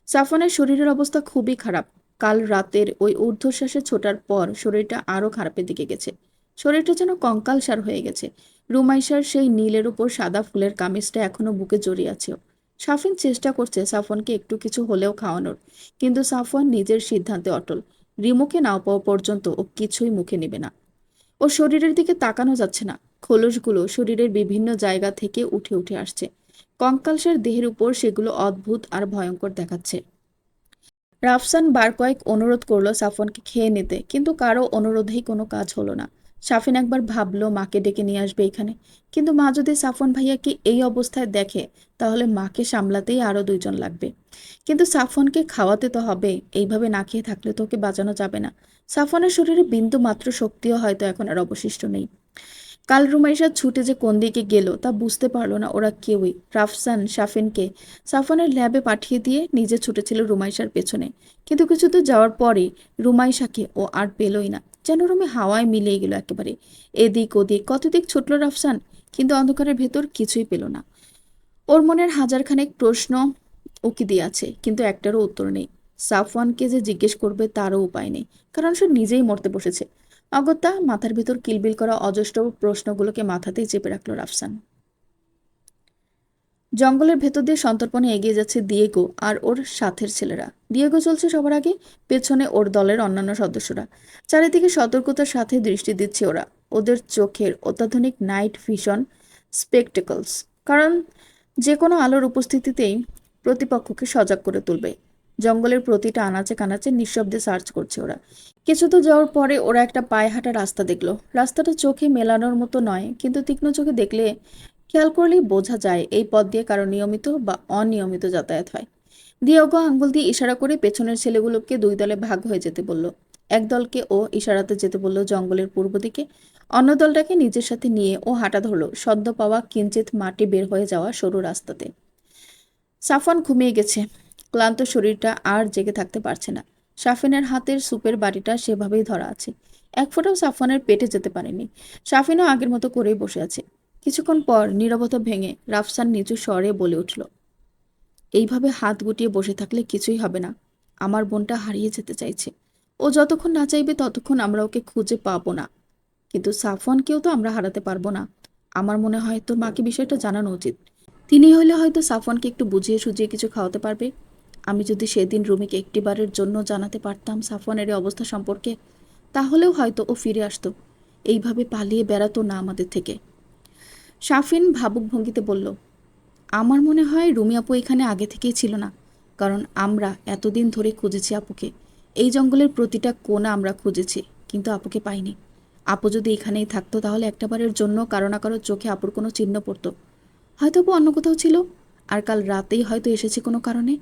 সাফওয়ানের শরীরের অবস্থা খুবই খারাপ। কাল রাতের ওই ঊর্ধ্বশ্বাসে ছোটার পর শরীরটা আরো খারাপের দিকে গেছে। শরীরটা যেন কঙ্কালসার হয়ে গেছে। রুমাইশার সেই নীলের উপর সাদা ফুলের কামিজটা এখনো বুকে জড়িয়ে আছে ওর। শাফিন চেষ্টা করছে সাফওয়ানকে একটু কিছু হলেও খাওয়ানোর, কিন্তু সাফওয়ান নিজের সিদ্ধান্তে অটল। রিমুকে না পাওয়া পর্যন্ত ও কিছুই মুখে নেবে না। ওর শরীরের দিকে তাকানো যাচ্ছে না। খোলসগুলো শরীরের বিভিন্ন জায়গা থেকে উঠে উঠে আসছে। কঙ্কালসার দেহের উপর সেগুলো অদ্ভুত আর ভয়ঙ্কর দেখাচ্ছে। রাফসান বার কয়েক অনুরোধ করলো সাফওয়ানকে খেয়ে নিতে, কিন্তু কারো অনুরোধেই কোনো কাজ হলো না। শাফিন একবার ভাবলো মাকে ডেকে নিয়ে আসবে এখানে, কিন্তু মা যদি সাফওয়ান ভাইয়াকে এই অবস্থায় দেখে তাহলে মাকে সামলাতেই আরো দুইজন লাগবে। কিন্তু সাফওয়ানকে খাওয়াতে তো হবে, এইভাবে না খেয়ে থাকলে তো ওকে বাঁচানো যাবে না। সাফওয়ানের শরীরে বিন্দু মাত্র শক্তিও হয়তো এখন আর অবশিষ্ট নেই। কাল রুমাইশা ছুটে যে কোন দিকে গেল তা বুঝতে পারলো না ওরা কেউই। রাফসান শাফিনকে সাফওয়ানের ল্যাবে পাঠিয়ে দিয়ে নিজে ছুটেছিল রুমাইশার পেছনে। কিন্তু কিছু দূর যাওয়ার পরেই রুমাইশাকে ও আর পেলই না। যেন রুমে হাওয়ায় মিলিয়ে গেল একেবারে। এদিক ওদিক কত দিক ছুটল রাফসান, কিন্তু অন্ধকারের ভেতর কিছুই পেল না। ওর মনের হাজারখানেক প্রশ্ন উকি দিয়ে আছে, কিন্তু একটারও উত্তর নেই। সাফওয়ানকে যে জিজ্ঞেস করবে তারও উপায় নেই, কারণ সে নিজেই মরতে বসেছে। অগত্যা মাথার ভিতর কিলবিল করা অজস্র প্রশ্নগুলোকে মাথাতেই চেপে রাখলো রাফসান। জঙ্গলের ভেতর দিয়ে সন্তর্পণে এগিয়ে যাচ্ছে দিয়েগো আর ওর সাথের ছেলেরা। দিয়েগো চলছে সবার আগে, পেছনে ওর দলের অন্যান্য সদস্যরা। চারিদিকে সতর্কতার সাথে দৃষ্টি দিচ্ছে ওরা। ওদের চোখের অত্যাধুনিক নাইট ভিশন স্পেকটেকলস, কারণ যে কোনো আলোর উপস্থিতিতেই প্রতিপক্ষকে সজাগ করে তুলবে। জঙ্গলের প্রতিটা আনাচে কানাচে নিঃশব্দে সার্চ করছে ওরা। কিছু তো যাওয়ার পরে ওরা একটা পায়ে হাঁটা রাস্তা দেখলো। রাস্তাটা চোখে মেলানোর মতো নয়, কিন্তু তীক্ষ্ণ চোখে দেখলে খেয়াল করলেই বোঝা যায় এই পথ দিয়ে কারো নিয়মিত বা অনিয়মিত যাতায়াত হয়। দিয়েগো আঙ্গুল দিয়ে ইশারা করে পেছনের ছেলেগুলোকে দুই দলে ভাগ হয়ে যেতে বলল। এক দলকে ও ইশারাতে যেতে বলল জঙ্গলের পূর্ব দিকে, অন্য দলটাকে নিজের সাথে নিয়ে ও হাঁটা ধরলো সদ্য পাওয়া কিঞ্চিত মাটি বের হয়ে যাওয়া সরু রাস্তাতে। সাফওয়ান ঘুমিয়ে গেছে। ক্লান্ত শরীরটা আর জেগে থাকতে পারছে না। শাফিনের হাতের সুপের বাটিটা সেভাবেই ধরা আছে। এক ফোঁটাও সাফওয়ানের পেটে যেতে পারেনি। শাফিনও আগের মতো করেই বসে আছে। কিছুক্ষণ পর নীরবতা ভেঙে রাফসান নিচু স্বরে বলে উঠল, এইভাবে হাত গুটিয়ে বসে থাকলে কিছুই হবে না। আমার বোনটা হারিয়ে যেতে চাইছে। ও যতক্ষণ না চাইবে ততক্ষণ আমরা ওকে খুঁজে পাবো না। কিন্তু সাফওয়ানকেও তো আমরা হারাতে পারবো না। আমার মনে হয় তোর মাকে বিষয়টা জানানো উচিত। তিনি হলে হয়তো সাফওয়ানকে একটু বুঝিয়ে সুঝিয়ে কিছু খাওয়াতে পারবে। আমি যদি সেদিন রুমিকে একটিবারের জন্য জানাতে পারতাম সাফওয়ানের এই অবস্থা সম্পর্কে, তাহলেও হয়তো ও ফিরে আসতো, এইভাবে পালিয়ে বেড়াতো না আমাদের থেকে। শাফিন ভাবুক ভঙ্গিতে বলল, আমার মনে হয় রুমি আপু এখানে আগে থেকেই ছিল না, কারণ আমরা এতদিন ধরে খুঁজেছি আপুকে। এই জঙ্গলের প্রতিটা কোণা আমরা খুঁজেছি, কিন্তু আপুকে পাইনি। আপু যদি এখানেই থাকতো তাহলে একটাবারের জন্য কারো না কারো চোখে আপুর কোনো চিহ্ন পড়তো। হয়তো আপু অন্য কোথাও ছিল, আর কাল রাতেই হয়তো এসেছে কোনো কারণে,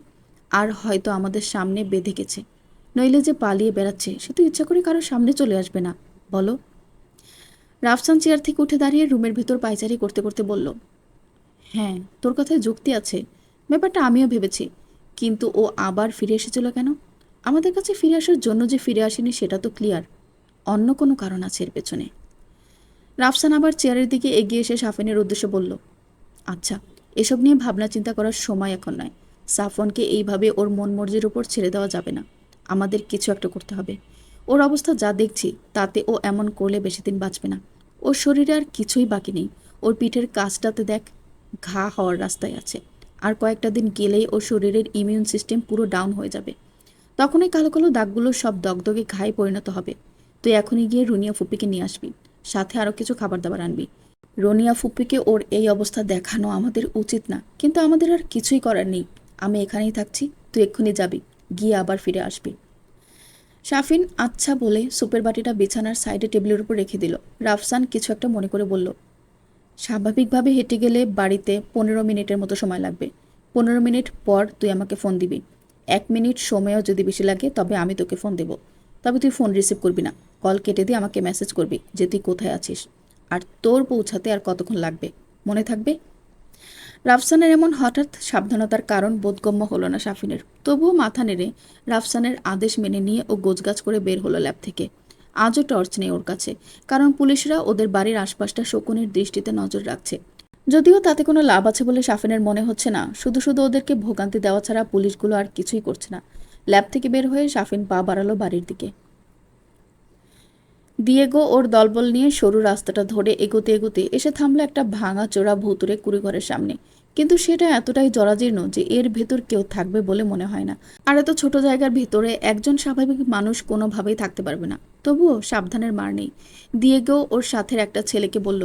আর হয়তো আমাদের সামনে বেঁধে গেছে। নইলে যে পালিয়ে বেড়াচ্ছে সে তো ইচ্ছা করে কারোর সামনে চলে আসবে না, বলো? রাফসান চেয়ার থেকে উঠে দাঁড়িয়ে রুমের ভেতর পায়চারি করতে করতে বলল, হ্যাঁ তোর কথায় যুক্তি আছে। ব্যাপারটা আমিও ভেবেছি, কিন্তু ও আবার ফিরে এসেছিল কেন? আমাদের কাছে ফিরে আসার জন্য যে ফিরে আসেনি সেটা তো ক্লিয়ার। অন্য কোনো কারণ আছে এর পেছনে। রাফসান আবার চেয়ারের দিকে এগিয়ে এসে শাফিনের উদ্দেশ্যে বলল, আচ্ছা, এসব নিয়ে ভাবনা চিন্তা করার সময় এখন নয়। সাফওয়ানকে এইভাবে ওর মন মর্জির উপর ছেড়ে দেওয়া যাবে না। আমাদের কিছু একটা করতে হবে। ওর অবস্থা যা দেখছি তাতে ও এমন করলে বেশি দিন বাঁচবে না। ওর শরীরে আর কিছুই বাকি নেই। ওর পিঠের কাছটাতে দেখ, ঘা হওয়ার রাস্তায় আছে। আর কয়েকটা দিন গেলেই ওর শরীরের ইমিউন সিস্টেম পুরো ডাউন হয়ে যাবে। তখনই কালো কালো দাগগুলো সব দগদগে ঘায়ে পরিণত হবে। তুই এখনই গিয়ে রুনিয়া ফুপিকে নিয়ে আসবি, সাথে আরও কিছু খাবার দাবার আনবি। রনিয়া ফুপ্পিকে ওর এই অবস্থা দেখানো আমাদের উচিত না, কিন্তু আমাদের আর কিছুই করার নেই। আমি এখানেই থাকছি, তুই এক্ষুনি যাবি, গিয়ে আবার ফিরে আসবি। শাফিন আচ্ছা বলে সুপের বাটিটা বিছানার সাইডে টেবিলের উপর রেখে দিল। রাফসান কিছু একটা মনে করে বলল, স্বাভাবিকভাবে হেঁটে গেলে বাড়িতে 15 মিনিটের মতো সময় লাগবে। 15 মিনিট পর তুই আমাকে ফোন দিবি। 1 মিনিট সময়ও যদি বেশি লাগে তবে আমি তোকে ফোন দেব। তবে তুই ফোন রিসিভ করবি না, কল কেটে দিয়ে আমাকে মেসেজ করবি যে তুই কোথায় আছিস আর তোর পৌঁছাতে আর কতক্ষণ লাগবে। মনে থাকবে? রাফসানের এমন হঠাৎ সাবধানতার কারণ বোধগম্য হলো না শাফিনের। তবুও মাথা নেড়ে রাফসানের আদেশ মেনে নিয়ে ও গোছগাছ করে বের হলো ল্যাব থেকে। আজও টর্চ নেই ওর কাছে, কারণ পুলিশরা ওদের বাড়ির আশপাশটা শকুনের দৃষ্টিতে নজর রাখছে। যদিও তাতে কোনো লাভ আছে বলে শাফিনের মনে হচ্ছে না, শুধু শুধু ওদেরকে ভোগান্তি দেওয়া ছাড়া পুলিশগুলো আর কিছুই করছে না। ল্যাব থেকে বের হয়ে শাফিন পা বাড়ালো বাড়ির দিকে। দিয়েগো ওর দলবল নিয়ে সরু রাস্তাটা ধরে এগোতে এগোতে এসে থামলো একটা ভাঙা চোরা ভুতুড়ে কুড়িঘরের সামনে। কিন্তু সেটা এতটাই জরাজীর্ণ যে এর ভেতর কেউ থাকবে বলে মনে হয় না। আর এত ছোট জায়গার ভেতরে একজন স্বাভাবিক মানুষ কোনোভাবেই থাকতে পারবে না। তবুও সাবধানের মার নেই। দিয়েগো ওর সাথের একটা ছেলেকে বলল,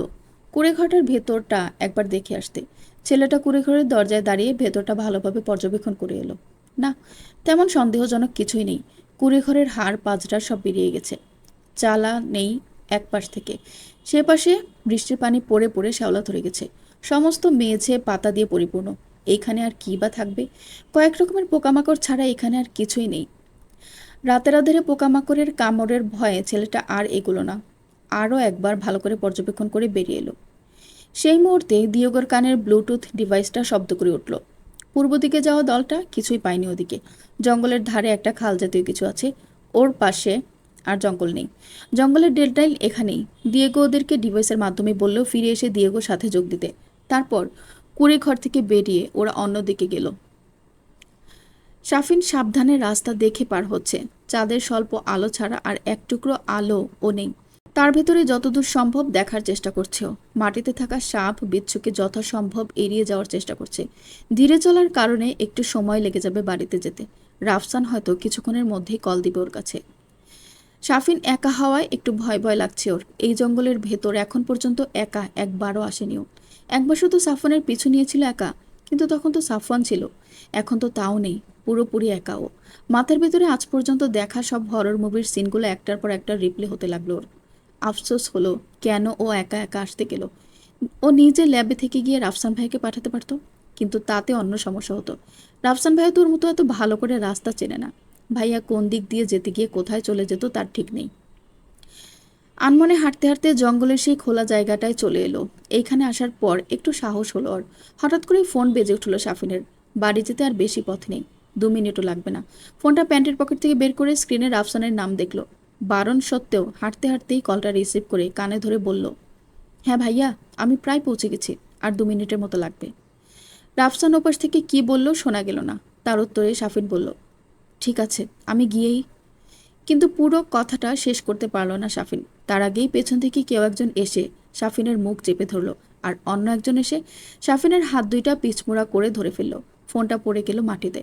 কুড়েঘরটার ভেতরটা একবার দেখে আসতে। ছেলেটা কুড়েঘরের দরজায় দাঁড়িয়ে ভেতরটা ভালোভাবে পর্যবেক্ষণ করে এলো। না, তেমন সন্দেহজনক কিছুই নেই। কুড়েঘরের হাড় পাঁজরা সব বেরিয়ে গেছে। চালা নেই এক পাশ থেকে, সে পাশে বৃষ্টির পানি পড়ে পড়ে শ্যাওলা ধরে গেছে। সমস্ত মেঝে পাতা দিয়ে পরিপূর্ণ। এইখানে আর কি বা থাকবে? কয়েক রকমের পোকামাকড় ছাড়া এখানে আর কিছুই নেই। রাতের আধারে পোকামাকড়ের কামড়ের ভয়ে ছেলেটা আর এগুলো না, আরও একবার ভালো করে পর্যবেক্ষণ করে বেরিয়ে এলো। সেই মুহূর্তে দিয়োগর কানের ব্লুটুথ ডিভাইসটা শব্দ করে উঠল। পূর্ব দিকে যাওয়া দলটা কিছুই পায়নি ওদিকে। জঙ্গলের ধারে একটা খাল জাতীয় কিছু আছে, ওর পাশে আর জঙ্গল নেই। জঙ্গলের ডেল্টাইল এখানেই। দিয়েগো ওদেরকে ডিভাইসের মাধ্যমে বললেও ফিরে এসে দিয়েগোর সাথে যোগ দিতে। তারপর কুড়ে ঘর থেকে বেরিয়ে ওরা অন্যদিকে গেল। শাফিন সাবধানে রাস্তা দেখে পার হচ্ছে। চাঁদের স্বল্প আলো ছাড়া আর এক টুকরো আলো ও নেই। তার ভেতরে যতদূর সম্ভব দেখার চেষ্টা করছে ও। মাটিতে থাকা সাপ বিচ্ছুকে যথাসম্ভব এড়িয়ে যাওয়ার চেষ্টা করছে। ধীরে চলার কারণে একটু সময় লেগে যাবে বাড়িতে যেতে। রাফসান হয়তো কিছুক্ষণের মধ্যেই কল দিবে ওর কাছে। শাফিন একা হওয়ায় একটু ভয় ভয় লাগছে ওর। এই জঙ্গলের ভেতর এখন পর্যন্ত একা একবারও আসেনিও। একবার শুধু সাফওয়ানের পিছু নিয়েছিল একা, কিন্তু তখন তো সাফওয়ান ছিল। এখন তো তাও নেই, পুরোপুরি একা ও। মাথার ভেতরে আজ পর্যন্ত দেখা সব হরর মুভির সিনগুলো একটার পর একটা রিপ্লে হতে লাগলো ওর। আফসোস হলো কেন ও একা একা আসতে গেল। ও নিজে ল্যাবে থেকে গিয়ে রাফসান ভাইকে পাঠাতে পারতো, কিন্তু তাতে অন্য সমস্যা হতো। রাফসান ভাই তোর মতো এত ভালো করে রাস্তা চেনে না। ভাইয়া কোন দিক দিয়ে যেতে গিয়ে কোথায় চলে যেত তার ঠিক নেই। আনমনে হাঁটতে হাঁটতে জঙ্গলের সেই খোলা জায়গাটায় চলে এলো। এইখানে আসার পর একটু সাহস হলো ওর। হঠাৎ করেই ফোন বেজে উঠল শাফিনের। বাড়ি যেতে আর বেশি পথ নেই, 2 মিনিটও লাগবে না। ফোনটা প্যান্টের পকেট থেকে বের করে স্ক্রিনে রাফসানের নাম দেখলো। বারণ সত্ত্বেও হাঁটতে হাঁটতেই কলটা রিসিভ করে কানে ধরে বলল, হ্যাঁ ভাইয়া, আমি প্রায় পৌঁছে গেছি, আর 2 মিনিটের মতো লাগবে। রাফসান ওপাশ থেকে কি বলল শোনা গেল না। তার উত্তরে শাফিন বলল, ঠিক আছে, আমি গিয়েই। কিন্তু পুরো কথাটা শেষ করতে পারল না শাফিন। তার আগেই পেছন থেকে কেউ একজন এসে শাফিনের মুখ চেপে ধরল, আর অন্য একজন এসে শাফিনের হাত দুইটা পিছমোড়া করে ধরে ফেলল। ফোনটা পড়ে গেল মাটিতে।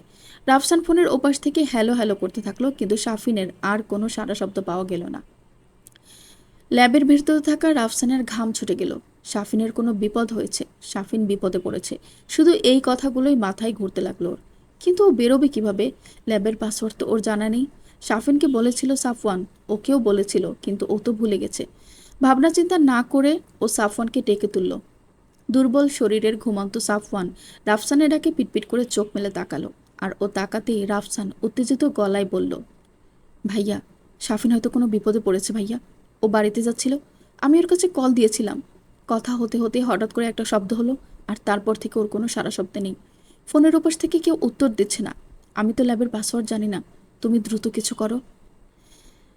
রাফসান ফোনের ওপাশ থেকে হ্যালো হ্যালো করতে থাকলো, কিন্তু শাফিনের আর কোনো সাড়া শব্দ পাওয়া গেল না। ল্যাবের ভেতরে থাকা রাফসানের ঘাম ছুটে গেল। শাফিনের কোনো বিপদ হয়েছে, শাফিন বিপদে পড়েছে, শুধু এই কথাগুলোই মাথায় ঘুরতে লাগলো ওর। কিন্তু ও বেরোবে কিভাবে? ল্যাবের পাসওয়ার্ড তো ওর জানা নেই। শাফিনকে বলেছিল সাফওয়ান, ওকেও বলেছিল, কিন্তু ও তো ভুলে গেছে। ভাবনা চিন্তা না করে ও সাফওয়ানকে ডেকে তুলল। দুর্বল শরীরের ঘুমন্ত সাফওয়ান রাফসানের ডাকে পিটপিট করে চোখ মেলে তাকালো, আর ও তাকাতেই রাফসান উত্তেজিত গলায় বলল, ভাইয়া, শাফিন হয়তো কোনো বিপদে পড়েছে ভাইয়া। ও বাড়িতে যাচ্ছিল, আমি ওর কাছে কল দিয়েছিলাম। কথা হতে হতে হঠাৎ করে একটা শব্দ হলো, আর তারপর থেকে ওর কোনো সাড়া শব্দ নেই। ফোনের ওপাশ থেকে কেউ উত্তর দিচ্ছে না। আমি তো ল্যাবের পাসওয়ার্ড জানি না, তুমি দ্রুত কিছু করো।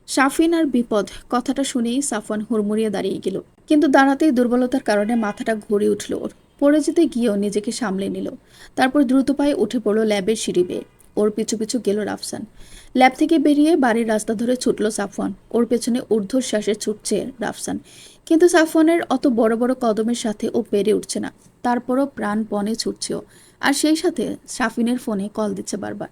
শাফিন আর বিপদ কথাটা শুনেই সাফওয়ান হুড়মুড়িয়ে দাঁড়িয়ে গেল, কিন্তু দাঁড়াতেই দুর্বলতার কারণে মাথাটা ঘুরে উঠল ওর। পড়ে যেতে গিয়েও নিজেকে সামলে নিল। তারপর দ্রুত পায়ে উঠে পড়ল ল্যাবের সিঁড়ি বেয়ে। ওর পিছু পিছু গেল রাফসান। ল্যাব থেকে বেরিয়ে বাড়ির রাস্তা ধরে ছুটল সাফওয়ান। ওর পেছনে ঊর্ধ্বশ্বাসে ছুটছে রাফসান, কিন্তু সাফওয়ানের অত বড় বড় কদমের সাথে ও পেরে উঠছে না। তারপরও প্রাণপণে ছুটছে ও, আর সেই সাথে শাফিনের ফোনে কল দিচ্ছে বারবার।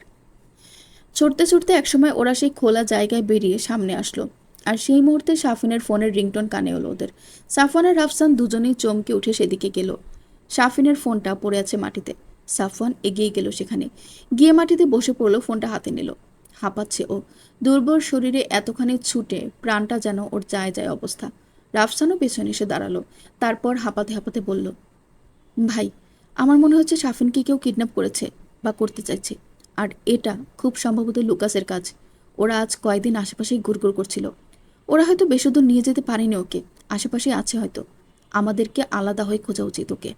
ছুটতে ছুটতে একসময় ওরা সেই খোলা জায়গায় বেরিয়ে সামনে আসলো, আর সেই মুহূর্তে শাফিনের ফোনের রিংটোন কানে এলো ওদের। সাফওয়ান আর রাফসান দুজনেই চমকে উঠে সেদিকে গেল। শাফিনের ফোনটা পড়ে আছে মাটিতে। সাফওয়ান এগিয়ে গেল সেখানে, গিয়ে মাটিতে বসে পড়লো, ফোনটা হাতে নিল। হাঁপাচ্ছে ও। দুর্বল শরীরে এতখানি ছুটে প্রাণটা যেন ওর যায় যায় অবস্থা। রাফসানও পেছনে এসে দাঁড়ালো। তারপর হাঁপাতে হাঁপাতে বলল, ভাই, আমার মনে হচ্ছে সাফিনকে কেউ কিডন্যাপ করেছে বা করতে চাইছে। আর এটা খুব সম্ভবত লুকাসের কাজ। ওরা আজ কয়েকদিন আশেপাশেই ঘুরঘুর করছিল। ওরা হয়তো বেশি দূর নিয়ে যেতে পারেনি ওকে। আশেপাশেই আছে হয়তো। আমাদেরকে আলাদা হয়ে খোঁজা উচিত ওকে।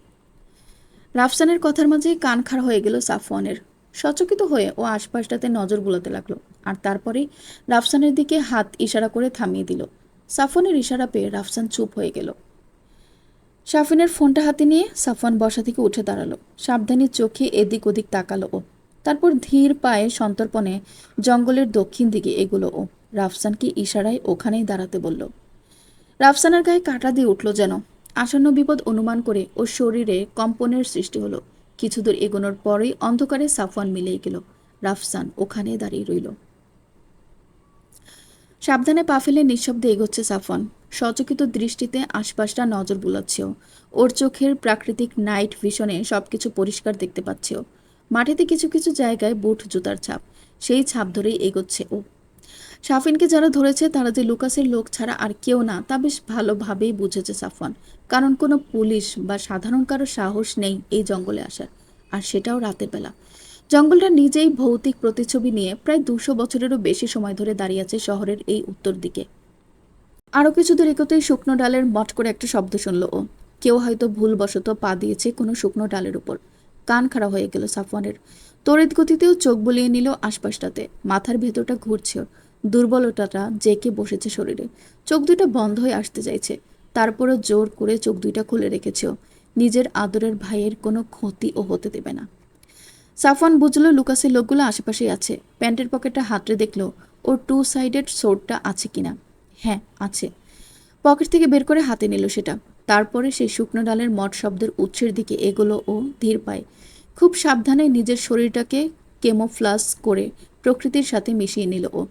রাফসানের কথার মাঝে কান খাড়া হয়ে গেল সাফওয়ানের। সচকিত হয়ে ও আশপাশটাতে নজর বুলাতে লাগলো। আর তারপরেই রাফসানের দিকে হাত ইশারা করে থামিয়ে দিল। সাফওয়ানের ইশারা পেয়ে রাফসান চুপ হয়ে গেল। শাফিনের ফোনটা হাতে নিয়ে সাফওয়ান বসা থেকে উঠে দাঁড়ালো। সাবধানী চোখে এদিক ওদিক তাকালো ও। তারপর ধীর পায়ে সন্তর্পণে জঙ্গলের দক্ষিণ দিকে এগুলো ও। রাফসানকে ইশারায় ওখানেই দাঁড়াতে বলল। রাফসানের গায়ে কাঁটা দিয়ে উঠল যেন। আসন্ন বিপদ অনুমান করে ওর শরীরে কম্পনের সৃষ্টি হলো। কিছু দূর এগোনোর পরেই অন্ধকারে সাফওয়ান মিলেই গেল। রাফসান ওখানেই দাঁড়িয়ে রইল। সাবধানে পা ফেলে নিঃশব্দে এগোচ্ছে সাফওয়ান। সচকিত দৃষ্টিতে আশপাশটা নজর বুলাচ্ছেও। ওর চোখের প্রাকৃতিক নাইট ভিশনে সবকিছু পরিষ্কার দেখতে পাচ্ছেও। মাটিতে কিছু কিছু জায়গায় বুট জুতার ছাপ। সেই ছাপ ধরেই এগোচ্ছে ও। শাফিনকে যারা ধরেছে তারা যে লুকাসের লোক ছাড়া আর কেউ না তা বেশ ভালোভাবেই বুঝেছে সাফওয়ান। কারণ কোনো পুলিশ বা সাধারণ কারো সাহস নেই এই জঙ্গলে আসার। আর সেটাও রাতের বেলা। জঙ্গলটা নিজেই ভৌতিক প্রতিচ্ছবি নিয়ে প্রায় 200 বছরেরও বেশি সময় ধরে দাঁড়িয়ে আছে শহরের এই উত্তর দিকে। আরও কিছু দূর এগোতেই শুকনো ডালের মট করে একটা শব্দ শুনল ও। কেউ হয়তো ভুলবশত পা দিয়েছে কোনো শুকনো ডালের উপর। কান খাড়া হয়ে গেল সাফওয়ানের। তড়িৎ গতিতেও চোখ বুলিয়ে নিল আশপাশটাতে। মাথার ভেতরটা ঘুরছে ওর। দুর্বলতাটা জেঁকে বসেছে শরীরে। চোখ দুইটা বন্ধ হয়ে আসতে চাইছে। তারপরও জোর করে চোখ দুইটা খুলে রেখেছে ও। নিজের আদরের ভাইয়ের কোনো ক্ষতি ও হতে দেবে না। সাফওয়ান বুঝলো লুকাসের লোকগুলো আশেপাশেই আছে। প্যান্টের পকেটটা হাতড়ে দেখলো ওর 2 সাইডেড সোর্ডটা আছে কিনা। হ্যাঁ, আছে। পকেট থেকে বের করে হাতে নিল সেটা। তারপরে সেই শুকনো ডালের মট শব্দের উৎসের দিকে এগোলো ও ধীর পায়। খুব সাবধানে নিজের শরীরটাকে কেমোফ্লাস করে প্রকৃতির সাথে মিশিয়ে নিল ও,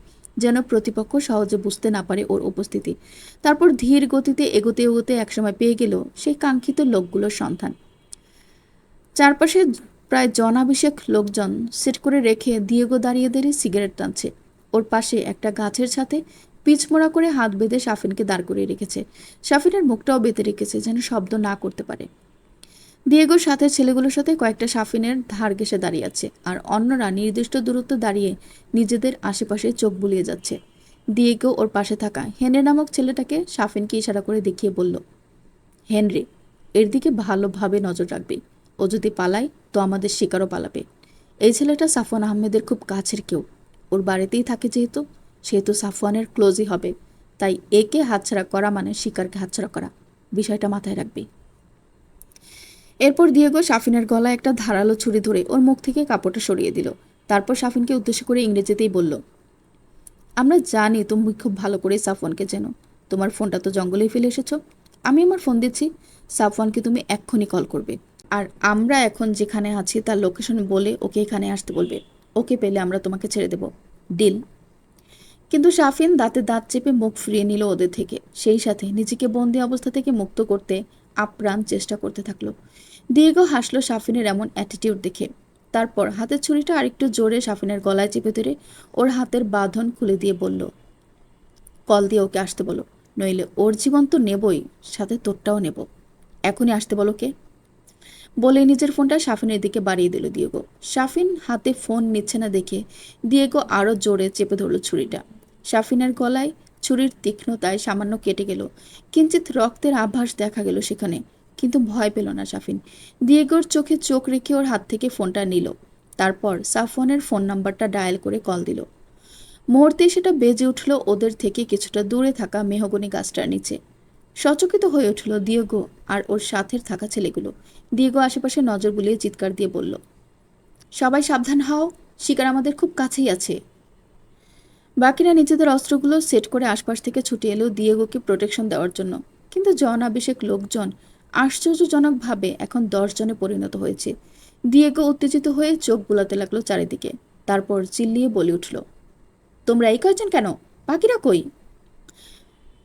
যেন প্রতিপক্ষ সহজে বুঝতে না পারে ওর উপস্থিতি। তারপর ধীর গতিতে এগোতে এগোতে একসময় পেয়ে গেল সেই কাঙ্ক্ষিত লোকগুলোর সন্ধান। চারপাশে প্রায় জনাভিষেক লোকজন সেট করে রেখে দিয়েগো দাঁড়িয়ে দাঁড়িয়ে সিগারেট টানছে। ওর পাশে একটা গাছের ছাতে পিচমোড়া করে হাত বেঁধে শাফিনকে দাঁড় করিয়ে রেখেছে। শাফিনের মুখটাও বেঁধে রেখেছে যেন শব্দ না করতে পারে। দিয়েগোর সাথে ছেলেগুলোর সাথে কয়েকটা শাফিনের ধার ঘেঁষে দাঁড়িয়ে আছে। আর অন্যরা নির্দিষ্ট দূরত্ব দাঁড়িয়ে নিজেদের আশেপাশে চোখ বুলিয়ে যাচ্ছে। দিয়েগো ওর পাশে থাকা হেনরি নামক ছেলেটাকে শাফিনকে ইশারা করে দেখিয়ে বলল, হেনরি, এর দিকে ভালোভাবে নজর রাখবি। ও যদি পালায় তো আমাদের শিকারও পালাবে। এই ছেলেটা সাফওয়ান আহমেদের খুব কাছের কেউ। ওর বাড়িতেই থাকে সেহেতু সাফওয়ানের ক্লোজই হবে। তাই একে হাতছাড়া করা মানে শিকারকে হাতছাড়া করা। বিষয়টা মাথায় রাখবি। এরপর দিয়েগো শাফিনের গলায় একটা ধারালো ছুরি ধরে ওর মুখ থেকে কাপড়টা সরিয়ে দিল। তারপর শাফিনকে উদ্দেশ্য করে ইংরেজিতেই বলল, আমরা জানি তুমি খুব ভালো করে সাফওয়ানকে চেনো। তোমার ফোনটা তো জঙ্গলেই ফেলে এসেছো। আমি আমার ফোন দিচ্ছি। সাফওয়ানকে তুমি এক্ষুনি কল করবে। আর আমরা এখন যেখানে আছি তার লোকেশন বলে ওকে এখানে আসতে বলবে। ওকে পেলে আমরা তোমাকে ছেড়ে দেব। ডিল? কিন্তু শাফিন দাঁতে দাঁত চেপে মুখ ফিরিয়ে নিল ওদের থেকে। সেই সাথে নিজেকে বন্দি অবস্থা থেকে মুক্ত করতে আপ্রাণ চেষ্টা করতে থাকলো। দিয়েগো হাসলো শাফিনের এমন অ্যাটিটিউড দেখে। তারপর হাতের ছুরিটা আরেকটু জোরে শাফিনের গলায় চেপে ধরে ওর হাতের বাঁধন খুলে দিয়ে বলল, কল দিয়ে ওকে আসতে বলো। নইলে ওর জীবন তো নেবই, সাথে তোরটাও নেব। এখনই আসতে বলো কে। বলে নিজের ফোনটা শাফিনের দিকে বাড়িয়ে দিল দিয়েগো। শাফিন হাতে ফোন নিচ্ছে না দেখে দিয়েগো আরও জোরে চেপে ধরল ছুরিটা। শাফিনের গলায় ছুরির তীক্ষ্ণতায় সামান্য কেটে গেল। কিঞ্চিত রক্তের আভাস দেখা গেল সেখানে। কিন্তু ভয় পেল না শাফিন। দিয়েগোর চোখে চোখ রেখে ওর হাত থেকে ফোনটা নিল। তারপর সাফওয়ানের ফোন নাম্বারটা ডায়াল করে কল দিল। মুহূর্তে সেটা বেজে উঠল ওদের থেকে কিছুটা দূরে থাকা মেহগনি গাছটার নিচে। সচকিত হয়ে উঠল দিয়েগো আর ওর সাথের থাকা ছেলেগুলো। দিয়েগো আশেপাশে নজর বুলিয়ে চিৎকার দিয়ে বলল, সবাই সাবধান হও, শিকার আমাদের খুব কাছেই আছে। বাকিরা নিজেদের অস্ত্রগুলো সেট করে আশপাশ থেকে ছুটে এলো দিয়েগোকে প্রোটেকশন দেওয়ার জন্য। কিন্তু জনাভিষেক লোকজন আশ্চর্যজনকভাবে এখন 10 জনে পরিণত হয়েছে। দিয়েগো উত্তেজিত হয়ে চোখ বুলাতে লাগলো চারিদিকে। তারপর চিল্লিয়ে বলে উঠল, তোমরা এই কয়জন কেন? বাকিরা কই?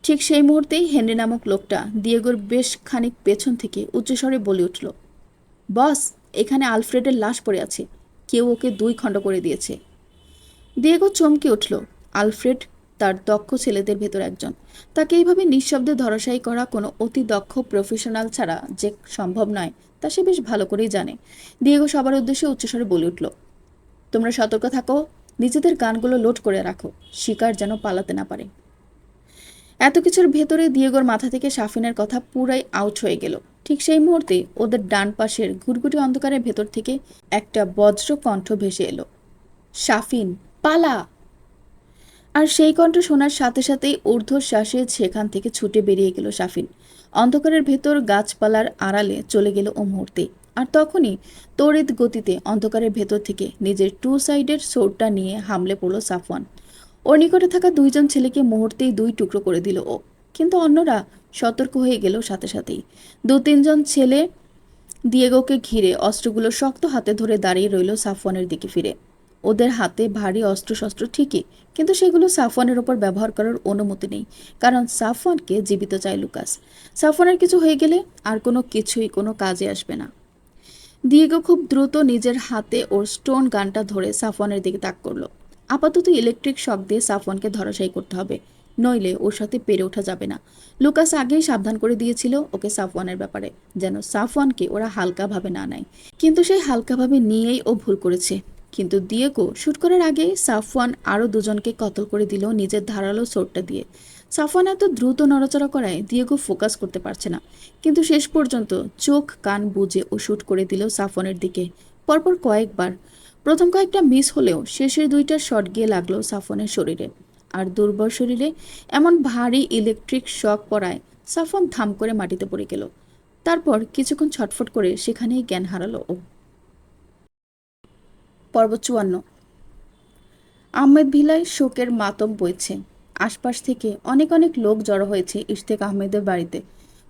ঠিক সেই মুহূর্তেই হেনরি নামক লোকটা দিয়েগোর বেশ খানিক পেছন থেকে উচ্চস্বরে বলে উঠল, বস, এখানে আলফ্রেডের লাশ পড়ে আছে। কেউ ওকে 2 খণ্ড করে দিয়েছে। দিয়েগো চমকে উঠল। আলফ্রেড তার দক্ষ ছেলেদের ভেতর একজন। তাকে এইভাবে নিঃশব্দে ধরাশায়ী করা কোনো অতি দক্ষ প্রফেশনাল ছাড়া যে সম্ভব নয় তা সে বেশ ভালো করেই জানে। দিয়েগো সবার উদ্দেশ্যে উচ্চস্বরে বলে উঠল, তোমরা সতর্ক থাকো, নিজেদের গানগুলো লোড করে রাখো, শিকার যেন পালাতে না পারে। এত কিছুর ভেতরে দিয়েগোর মাথা থেকে সাফিনের কথা পুরাই আউট হয়ে গেল। ঠিক সেই মুহূর্তে ওদের ডান পাশের ঘুটঘুটি অন্ধকারের ভেতর থেকে একটা বজ্র কণ্ঠ ভেসে এলো, সাফিন, পালা! আর সেই কণ্ঠ শোনার সাথে সাথেই ঊর্ধ্বশ্বাসে সেখান থেকে ছুটে বেরিয়ে গেল সাফিন। অন্ধকারের ভেতর গাছপালার আড়ালে চলে গেল ও মুহূর্তে। আর তখনই তড়িৎ গতিতে অন্ধকারের ভেতর থেকে নিজের টু সাইডের সোর্ডটা নিয়ে হামলে পড়ল সাফওয়ান। ওর নিকটে থাকা দুইজন ছেলেকে মুহূর্তেই দুই টুকরো করে দিল ও। কিন্তু অন্যরা সতর্ক হয়ে গেল সাথে সাথেই। দু তিনজন ছেলে দিয়েগোকে ঘিরে অস্ত্রগুলো শক্ত হাতে ধরে দাঁড়িয়ে রইল সাফওয়ানের দিকে ফিরে। ওদের হাতে ভারী অস্ত্রশস্ত্র ঠিকই, কিন্তু সেগুলো সাফওয়ানের ওপর ব্যবহার করার অনুমতি নেই, কারণ সাফওয়ানকে জীবিত চায় লুকাস। সাফওয়ানের কিছু হয়ে গেলে আর কোনো কিছুই কোনো কাজে আসবে না। দিয়েগো খুব দ্রুত নিজের হাতে ওর স্টোন গানটা ধরে সাফওয়ানের দিকে তাক করলো। আপাতত ইলেকট্রিক শক দিয়ে সাফওয়ানকে ধরাশায়ী করতে হবে, নইলে ওর সাথে পেরে ওঠা যাবে না। লুকাস আগেই সাবধান করে দিয়েছিল ওকে সাফওয়ানের ব্যাপারে, যেন সাফওয়ানকে ওরা হালকাভাবে না নেয়। কিন্তু সেই হালকাভাবে নিয়েই ও ভুল করেছে। কিন্তু দিয়েগো শুট করার আগে সাফওয়ান আরও দুজনকে কতল করে দিল নিজের ধারালো সোটটা দিয়ে। সাফওয়ান এত দ্রুত নড়াচড়া করায় দিয়েগো ফোকাস করতে পারছে না, কিন্তু শেষ পর্যন্ত চোখ কান বুজে ও শুট করে দিল সাফওয়ানের দিকে পরপর কয়েকবার। প্রথম কয়েকটা মিস হলেও শেষের দুইটা শট গিয়ে লাগলো সাফওয়ানের শরীরে। আর দুর্বল শরীরে এমন ভারী ইলেকট্রিক শক পড়ায় সাফওয়ান থাম করে মাটিতে পড়ে গেল। তারপর কিছুক্ষণ ছটফট করে সেখানেই জ্ঞান হারালো ও। পর্ব 54। আহমেদ ভিলায় শোকের মাতম বইছে। আশপাশ থেকে অনেক অনেক লোক জড়ো হয়েছে ইশতেক আহমেদের বাড়িতে।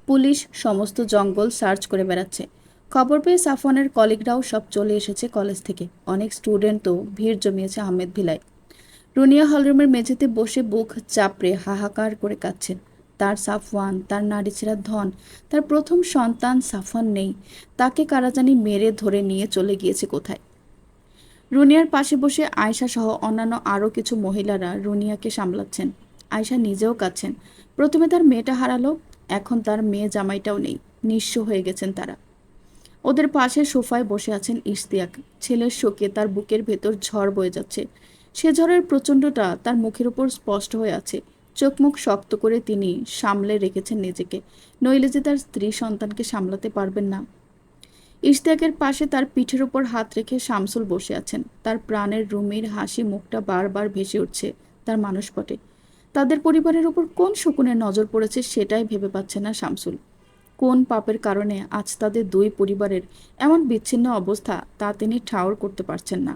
পুলিশ সমস্ত জঙ্গল সার্চ করে বেড়াচ্ছে। খবর পেয়ে সাফওয়ানের কলিগরাও সব চলে এসেছে কলেজ থেকে। অনেক স্টুডেন্টও ভিড় জমিয়েছে আহমেদ ভিলায়। রুনিয়া হলরুমের মেঝেতে বসে বুক চাপড়ে হাহাকার করে কাঁদছেন। তার সাফওয়ান, তার নারীছেড়া ধন, তার প্রথম সন্তান সাফওয়ান নেই। তাকে কারা জানি মেরে ধরে নিয়ে চলে গিয়েছে কোথায়। রুনিয়ার পাশে বসে আয়শা সহ অন্যান্য আরও কিছু মহিলারা রুনিয়াকে সামলাচ্ছেন। আয়শা নিজেও কাঁদছেন। প্রথমে তার মেয়েটা হারালো, এখন তার মেয়ে জামাইটাও নেই, নিঃস্ব হয়ে গেছেন তারা। ওদের পাশে সোফায় বসে আছেন ইশতিয়াক। ছেলের শোকে তার বুকের ভেতর ঝড় বয়ে যাচ্ছে। সে ঝড়ের প্রচণ্ডটা তার মুখের উপর স্পষ্ট হয়ে আছে। চোখ মুখ শক্ত করে তিনি সামলে রেখেছেন নিজেকে, নইলে যে তার স্ত্রী সন্তানকে সামলাতে পারবেন না। ইশতিয়াকের পাশে তার পিঠের উপর হাত রেখে শামসুল বসে আছেন। তার প্রাণের রুমির হাসি মুখটা বারবার ভেসে উঠছে তার মানসপটে। তাদের পরিবারের উপর কোন শকুনের নজর পড়েছে সেটাই ভেবে পাচ্ছে না শামসুল। কোন পাপের কারণে আজ তাদের দুই পরিবারের এমন বিচ্ছিন্ন অবস্থা তা তিনি ঠাউর করতে পারছেন না।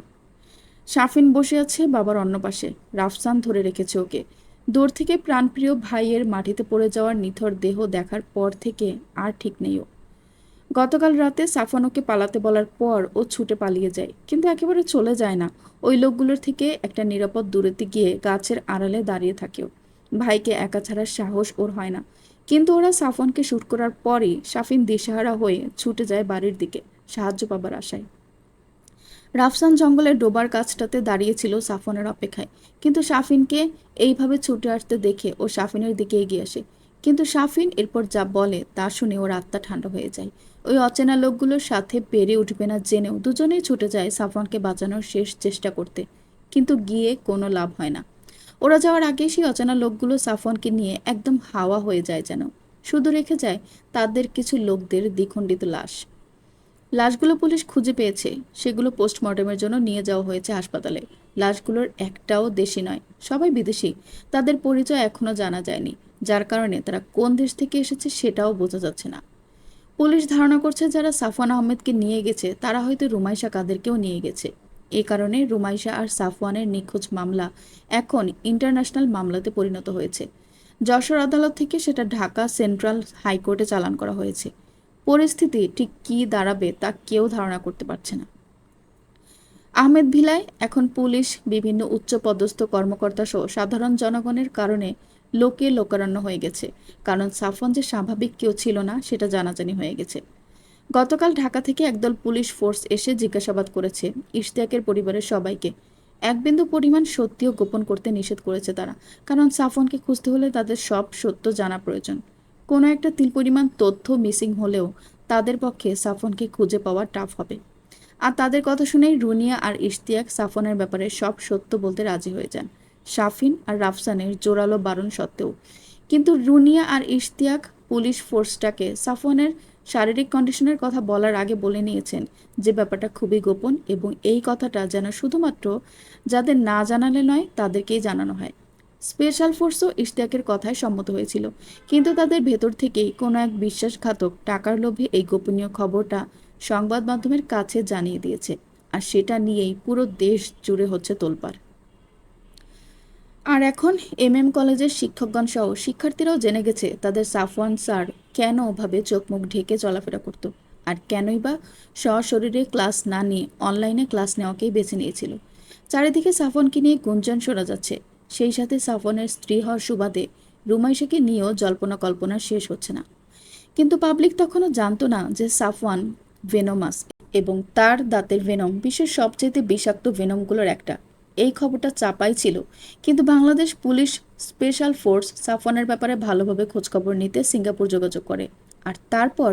শাফিন বসে আছে বাবার অন্য পাশে। রাফসান ধরে রেখেছে ওকে। দূর থেকে প্রাণপ্রিয় ভাইয়ের মাটিতে পড়ে যাওয়ার নিথর দেহ দেখার পর থেকে আর ঠিক নেই ও। গতকাল রাতে সাফওয়ান ওকে পালাতে বলার পর ও ছুটে পালিয়ে যায়, কিন্তু একেবারে চলে যায় না। ওই লোকগুলোর থেকে একটা নিরাপদ দূরত্বে গিয়ে গাছের আড়ালে দাঁড়িয়ে থাকেও। ভাইকে একা ছাড়ার সাহস ওর হয় না। কিন্তু ওরা সাফওয়ানকে শুট করার পরই শাফিন দিশেহারা হয়ে ছুটে যায় বাড়ির দিকে সাহায্য পাবার আশায়। রাফসান জঙ্গলের ডোবার কাছটাতে দাঁড়িয়েছিল সাফওয়ানের অপেক্ষায়, কিন্তু শাফিনকে এইভাবে ছুটে আসতে দেখে ও শাফিনের দিকে এগিয়ে আসে। কিন্তু শাফিন এরপর যা বলে তা শুনে ওর আত্মা ঠান্ডা হয়ে যায়। ওই অচেনা লোকগুলোর সাথে পেরে উঠবে না জেনেও দুজনেই ছুটে যায় সাফওয়ানকে বাঁচানোর শেষ চেষ্টা করতে, কিন্তু গিয়ে কোনো লাভ হয় না। ওরা যাওয়ার আগে সেই অচেনা লোকগুলো সাফওয়ানকে নিয়ে একদম হাওয়া হয়ে যায় যেন। শুধু রেখে যায় তাদের কিছু লোকদের দ্বিখণ্ডিত লাশ। লাশগুলো পুলিশ খুঁজে পেয়েছে, সেগুলো পোস্টমর্টমের জন্য নিয়ে যাওয়া হয়েছে হাসপাতালে। লাশগুলোর একটাও দেশি নয়, সবাই বিদেশি। তাদের পরিচয় এখনো জানা যায়নি, যার কারণে তারা কোন দেশ থেকে এসেছে সেটাও বোঝা যাচ্ছে না। পুলিশ ধারণা করছে যারা সাফওয়ান আহমেদকে নিয়ে গেছে তারা হয়তো রুমাইশা কাদেরকেও নিয়ে গেছে। এই কারণে রুমাইশা আর সাফওয়ানের নিখোঁজ মামলা এখন ইন্টারন্যাশনাল মামলাতে পরিণত হয়েছে। যশোর আদালত থেকে সেটা ঢাকা সেন্ট্রাল হাইকোর্টে চালান করা হয়েছে। পরিস্থিতি ঠিক কী দাঁড়াবে তা কেউ ধারণা করতে পারছে না। আহমেদ ভিলায় এখন পুলিশ, বিভিন্ন উচ্চপদস্থ কর্মকর্তা সহ সাধারণ জনগণের কারণে লোকে লোকারণ্য হয়ে গেছে। কারণ সাফওয়ান যে স্বাভাবিক কেউ ছিল না সেটা জানাজানি হয়ে গেছে। গতকাল ঢাকা থেকে একদল পুলিশ ফোর্স এসে জিজ্ঞাসাবাদ করেছে ইশতিয়াকের পরিবারের সবাইকে। এক বিন্দু পরিমাণ সত্যিও গোপন করতে নিষেধ করেছে তারা, কারণ সাফওয়ানকে খুঁজতে হলে তাদের সব সত্য জানা প্রয়োজন। কোনো একটা তিল পরিমাণ তথ্য মিসিং হলেও তাদের পক্ষে সাফওয়ানকে খুঁজে পাওয়া টাফ হবে। আর তাদের কথা শুনেই রুনিয়া আর ইশতিয়াক সাফওয়ানের ব্যাপারে সব সত্য বলতে রাজি হয়ে যান, শাফিন আর রাফসানের জোরালো বারণ সত্ত্বেও। কিন্তু রুনিয়া আর ইশতিয়াক পুলিশ ফোর্সটাকে সাফওয়ানের শারীরিক কন্ডিশনের কথা বলার আগে বলে নিয়েছেন যে ব্যাপারটা খুবই গোপন, এবং এই কথাটা যেন শুধুমাত্র যাদের না জানালে নয় তাদেরকেই জানানো হয়। স্পেশাল ফোর্সও ইশতিয়াকের কথায় সম্মত হয়েছিল, কিন্তু তাদের ভেতর থেকেই কোনো এক বিশ্বাসঘাতক টাকার লোভে এই গোপনীয় খবরটা সংবাদ মাধ্যমের কাছে জানিয়ে দিয়েছে, আর সেটা নিয়েই পুরো দেশ জুড়ে হচ্ছে তোলপাড়। আর এখন কলেজের শিক্ষকগণ সহ শিক্ষার্থীরাও জেনে গেছে তাদের সাফওয়ান স্যার কেন ওভাবে চোখ মুখ ঢেকে চলাফেরা করত, আর কেনই বা সশরীরে ক্লাস না নিয়ে অনলাইনে ক্লাস নেওয়াকেই বেছে নিয়েছিল। চারিদিকে সাফওয়ানকে নিয়ে গুঞ্জন শোনা যাচ্ছে, সেই সাথে সাফওয়ানের স্ত্রী হওয়ার সুবাদে রুমাইশাকে নিয়েও জল্পনা কল্পনা শেষ হচ্ছে না। কিন্তু পাবলিক তখনও জানতো না যে সাফওয়ান ভেনোমাস, এবং তার দাঁতের ভেনম বিশ্বের সবচেয়ে বিষাক্ত ভেনমগুলোর একটা। এই খবরটা চাপাই ছিল, কিন্তু বাংলাদেশ পুলিশ স্পেশাল ফোর্স সাফওয়ানের ব্যাপারে ভালোভাবে খোঁজখবর নিতে সিঙ্গাপুর যোগাযোগ করে। আর তারপর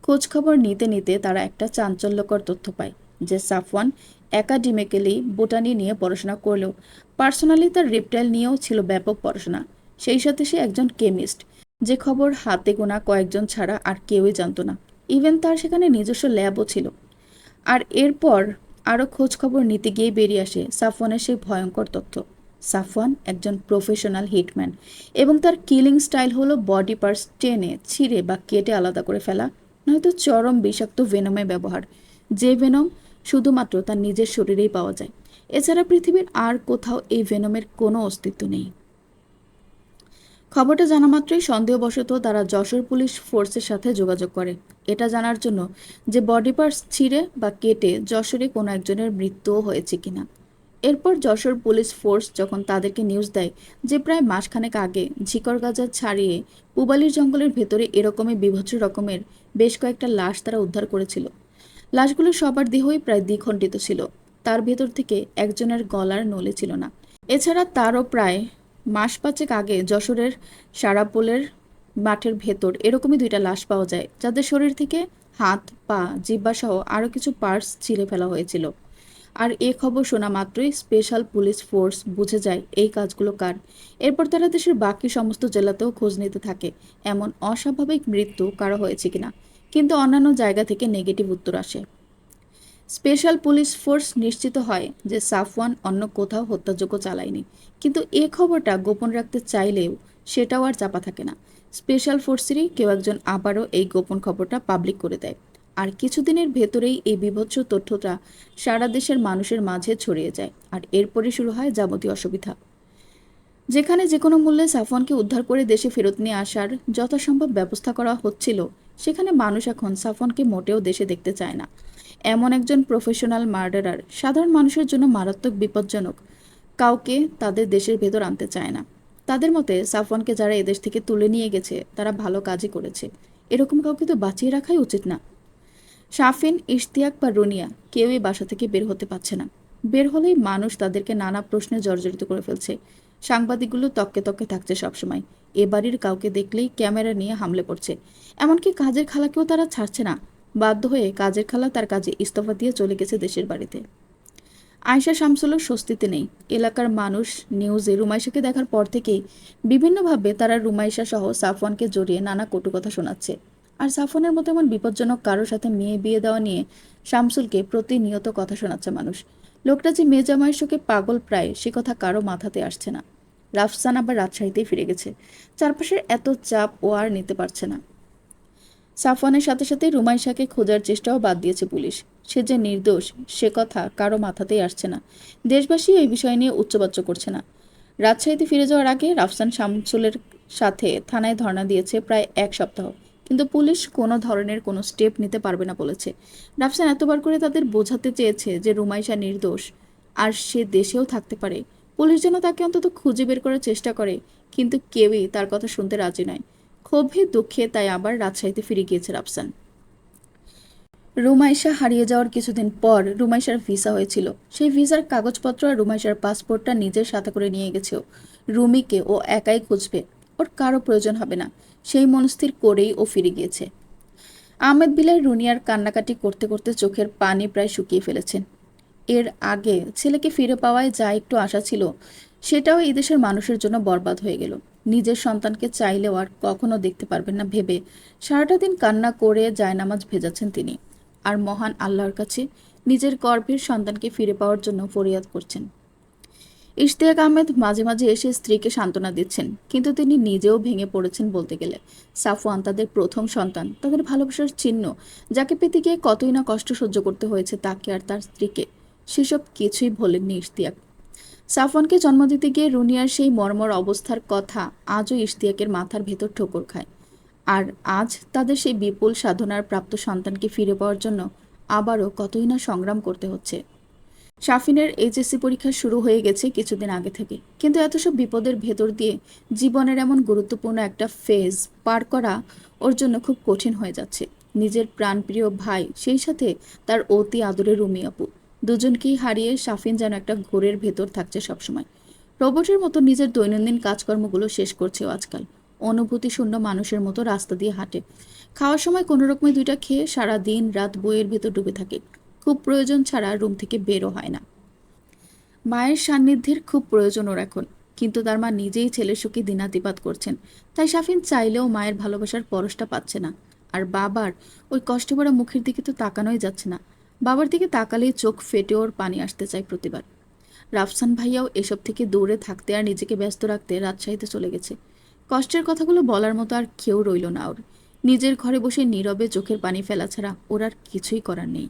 খোঁজখবর নিতে নিতে তারা একটা চাঞ্চল্যকর তথ্য পায় যে সাফওয়ান একাডেমিক্যালি বোটানি নিয়ে পড়াশোনা করলেও পার্সোনালি তার রেপটাইল নিয়েও ছিল ব্যাপক পড়াশোনা। সেই সাথে সে একজন কেমিস্ট, যে খবর হাতে গোনা কয়েকজন ছাড়া আর কেউই জানতো না। ইভেন তার সেখানে নিজস্ব ল্যাবও ছিল। আর এরপর আরও খোঁজ খবর নিতে গিয়ে বেরিয়ে আসে সাফওয়ানের সেই ভয়ঙ্কর তথ্য। সাফওয়ান একজন প্রফেশনাল হিটম্যান, এবং তার কিলিং স্টাইল হলো বডি পার্টস টেনে ছিঁড়ে বা কেটে আলাদা করে ফেলা, নয়তো চরম বিষাক্ত ভেনমের ব্যবহার, যে ভেনম শুধুমাত্র তার নিজের শরীরেই পাওয়া যায়। এছাড়া পৃথিবীর আর কোথাও এই ভেনমের কোনো অস্তিত্ব নেই। খবরটা জানা মাত্রই সন্দেহবশত তারা যশোর পুলিশ ফোর্সের সাথে যোগাযোগ করে, এটা জানার জন্য যে বডি পার্টস ছিঁড়ে বা কেটে যশোরে কোনো একজনের মৃত্যুও হয়েছে কিনা। এরপর যশোর পুলিশ ফোর্স যখন তাদেরকে নিউজ দেয় যে প্রায় মাসখানেক আগে ঝিকরগাছা ছাড়িয়ে পুবালির জঙ্গলের ভেতরে এরকমই বীভৎস রকমের বেশ কয়েকটা লাশ তারা উদ্ধার করেছিল। লাশগুলো সবার দেহই প্রায় দ্বিখণ্ডিত ছিল, তার ভেতর থেকে একজনের গলার নলি ছিল না। এছাড়া তারও প্রায় মাস পাঁচেক আগে যশোরের সারাপোলের মাঠের ভেতর এরকমই দুইটা লাশ পাওয়া যায়, যাদের শরীর থেকে হাত, পা, জিহ্বা সহ আরও কিছু পার্টস ছিঁড়ে ফেলা হয়েছিল। আর এ খবর শোনা মাত্রই স্পেশাল পুলিশ ফোর্স বুঝে যায় এই কাজগুলো কার। এরপর তারা দেশের বাকি সমস্ত জেলাতেও খোঁজ নিতে থাকে এমন অস্বাভাবিক মৃত্যু কারো হয়েছে কিনা, কিন্তু অন্যান্য জায়গা থেকে নেগেটিভ উত্তর আসে। স্পেশাল পুলিশ ফোর্স নিশ্চিত হয় যে সাফওয়ান অন্য কোথাও হত্যাযজ্ঞ চালায়নি, কিন্তু এ খবরটা গোপন রাখতে চাইলেও সেটাও আর চাপা থাকে না। স্পেশাল ফোর্সেরই কেউ একজন আবারও এই গোপন খবরটা পাবলিক করে দেয়, আর কিছুদিনের ভেতরেই এই বীভৎস তথ্যটা সারা দেশের মানুষের মাঝে ছড়িয়ে যায়। আর এরপরই শুরু হয় যাবতীয় অসুবিধা। যেখানে যে কোনো মূল্যে সাফওয়ানকে উদ্ধার করে দেশে ফেরত নিয়ে আসার যথাসম্ভব ব্যবস্থা করা হচ্ছিল, সেখানে মানুষ এখন সাফওয়ানকে মোটেও দেশে দেখতে চায় না। এমন একজন প্রফেশনাল মার্ডারার সাধারণ মানুষের জন্য মারাত্মক বিপজ্জনক, কাউকে তাদের দেশের ভেতর আনতে চায় না। তাদের মতে সাফওয়ানকে যারা এদেশ থেকে তুলে নিয়ে গেছে তারা ভালো কাজই করেছে, এরকম কাউকে তো বাঁচিয়ে রাখাই উচিত না। শাফিন, ইশতিয়াক বা রুনিয়া কেউই বাসা থেকে বের হতে পারছে না। বের হলেই মানুষ তাদেরকে নানা প্রশ্নে জর্জরিত করে ফেলছে। সাংবাদিকগুলো তককে তককে থাকছে সবসময়। এ বাড়ির কাউকে দেখলেই ক্যামেরা নিয়ে হামলে পড়ছে। এমনকি কাজের খালাকেও তারা ছাড়ছে না। বাধ্য হয়ে কাজের খালা তার কাজে ইস্তফা দিয়ে চলে গেছে দেশের বাড়িতে। আয়শা শামসুলও স্বস্তিতে নেই। এলাকার মানুষ নিউজে রুমাইশাকে দেখার পর থেকেই বিভিন্নভাবে তারা রুমাইশা সহ সাফওয়ানকে জড়িয়ে নানা কটু কথা শোনাচ্ছে। আর সাফওয়ানের মতো এমন বিপজ্জনক কারোর সাথে মেয়ে বিয়ে দেওয়া নিয়ে শামসুলকে প্রতিনিয়ত কথা শোনাচ্ছে মানুষ। লোকটা যে মেয়ে জামাইয়ের শোকে পাগল প্রায়, সে কথা কারো মাথাতে আসছে না। রাফসান আবার রাজশাহীতেই ফিরে গেছে। চারপাশের এত চাপ ও আর নিতে পারছে না। সাফওয়ানের সাথে সাথে রুমাইশাকে খোঁজার চেষ্টাও বাদ দিয়েছে পুলিশ। সে যে নির্দোষ সে কথা কারো মাথাতেই আসছে না। দেশবাসী এই বিষয় নিয়ে উচ্চবাচ্য করছে না। রাজশাহীতে ফিরে যাওয়ার আগে রাফসান শামসুলের সাথে থানায় ধর্ণা দিয়েছে প্রায় এক সপ্তাহ, কিন্তু পুলিশ কোনো ধরনের কোনো স্টেপ নিতে পারবে না বলেছে। রাফসান এতবার করে তাদের বোঝাতে চেয়েছে যে রুমাইশা নির্দোষ আর সে দেশেও থাকতে পারে, পুলিশ যেন তাকে অন্তত খুঁজে বের করার চেষ্টা করে, কিন্তু কেউই তার কথা শুনতে রাজি নয়। ক্ষোভে দুঃখে তাই আবার রাজশাহীতে ফিরে গিয়েছে রাফসান। রুমাইশা হারিয়ে যাওয়ার কিছুদিন পর রুমাইশার ভিসা হয়েছিল। সেই ভিসার কাগজপত্র আর রুমাইশার পাসপোর্টটা নিজের সাথে করে নিয়ে গেছে ও। রুমিকে ও একাই খুঁজবে, ওর কারো প্রয়োজন হবে না, সেই মনস্থির করেই ও ফিরে গিয়েছে। আহমেদ বিলাই রুনিয়ার কান্নাকাটি করতে করতে চোখের পানি প্রায় শুকিয়ে ফেলেছেন। এর আগে ছেলেকে ফিরে পাওয়ায় যা একটু আশা ছিল, সেটাও এই দেশের মানুষের জন্য বরবাদ হয়ে গেল। নিজের সন্তানকে চাইলেও আর কখনো দেখতে পারবেন না ভেবে সারাটা দিন কান্না করে জায়নামাজ ভেজাচ্ছেন তিনি। আর মহান আল্লাহর কাছে নিজের গর্ভের সন্তানকে ফিরে পাওয়ার জন্য ফরিয়াদ করছেন। ইশতিয়াক আহমেদ মাঝে মাঝে এসে স্ত্রীকে সান্ত্বনা দিচ্ছেন, কিন্তু তিনি নিজেও ভেঙে পড়েছেন বলতে গেলে। সাফওয়ান তাদের প্রথম সন্তান, তাদের ভালোবাসার চিহ্ন, যাকে পেতে গিয়ে কতই না কষ্ট সহ্য করতে হয়েছে তাকে আর তার স্ত্রীকে, সেসব কিছুই ভোলেননি ইশতিয়াক। সাফওয়ানকে জন্ম দিতে গিয়ে রুনিয়ার সেই মর্মর অবস্থার কথা আজও ইশতিয়াকের মাথার ভেতর ঠোকর খায়। আর আজ তাদের সেই বিপুল সাধনার প্রাপ্ত সন্তানকে ফিরে পাওয়ার জন্য আবারও কতই না সংগ্রাম করতে হচ্ছে। শাফিনের এইচএসসি পরীক্ষা শুরু হয়ে গেছে কিছুদিন আগে থেকে, কিন্তু এত সব বিপদের ভেতর দিয়ে জীবনের এমন গুরুত্বপূর্ণ একটা ফেজ পার করা ওর জন্য খুব কঠিন হয়ে যাচ্ছে। নিজের প্রাণপ্রিয় ভাই, সেই সাথে তার অতি আদরের রুমি আপু, দুজনকেই হারিয়ে শাফিন যেন একটা ঘোরের ভেতর থাকছে সবসময়। রোবটের মতো নিজের দৈনন্দিন কাজকর্মগুলো শেষ করছে ও আজকাল। অনুভূতি শূন্য মানুষের মতো রাস্তা দিয়ে হাঁটে, খাওয়ার সময় কোনো রকমে দুইটা খেয়ে সারা দিন রাত বইয়ের ভেতর ডুবে থাকে, খুব প্রয়োজন ছাড়া রুম থেকে বেরও হয় না। মায়ের সান্নিধ্যের খুব প্রয়োজন ওর এখন, কিন্তু তার মা নিজেই ছেলের সুখে দিনাতিপাত করছেন, তাই শাফিন চাইলেও মায়ের ভালোবাসার পরশটা পাচ্ছে না। আর বাবার ওই কষ্ট ভরা মুখের দিকে তো তাকানোই যাচ্ছে না। বাবার দিকে তাকালেই চোখ ফেটে ওর পানি আসতে চায় প্রতিবার। রাফসান ভাইয়াও এসব থেকে দূরে থাকতে আর নিজেকে ব্যস্ত রাখতে রাজশাহীতে চলে গেছে। কষ্টের কথাগুলো বলার মতো আর কেউ রইল না ওর। নিজের ঘরে বসে নীরবে চোখের পানি ফেলা ছাড়া ওর আর কিছুই করার নেই।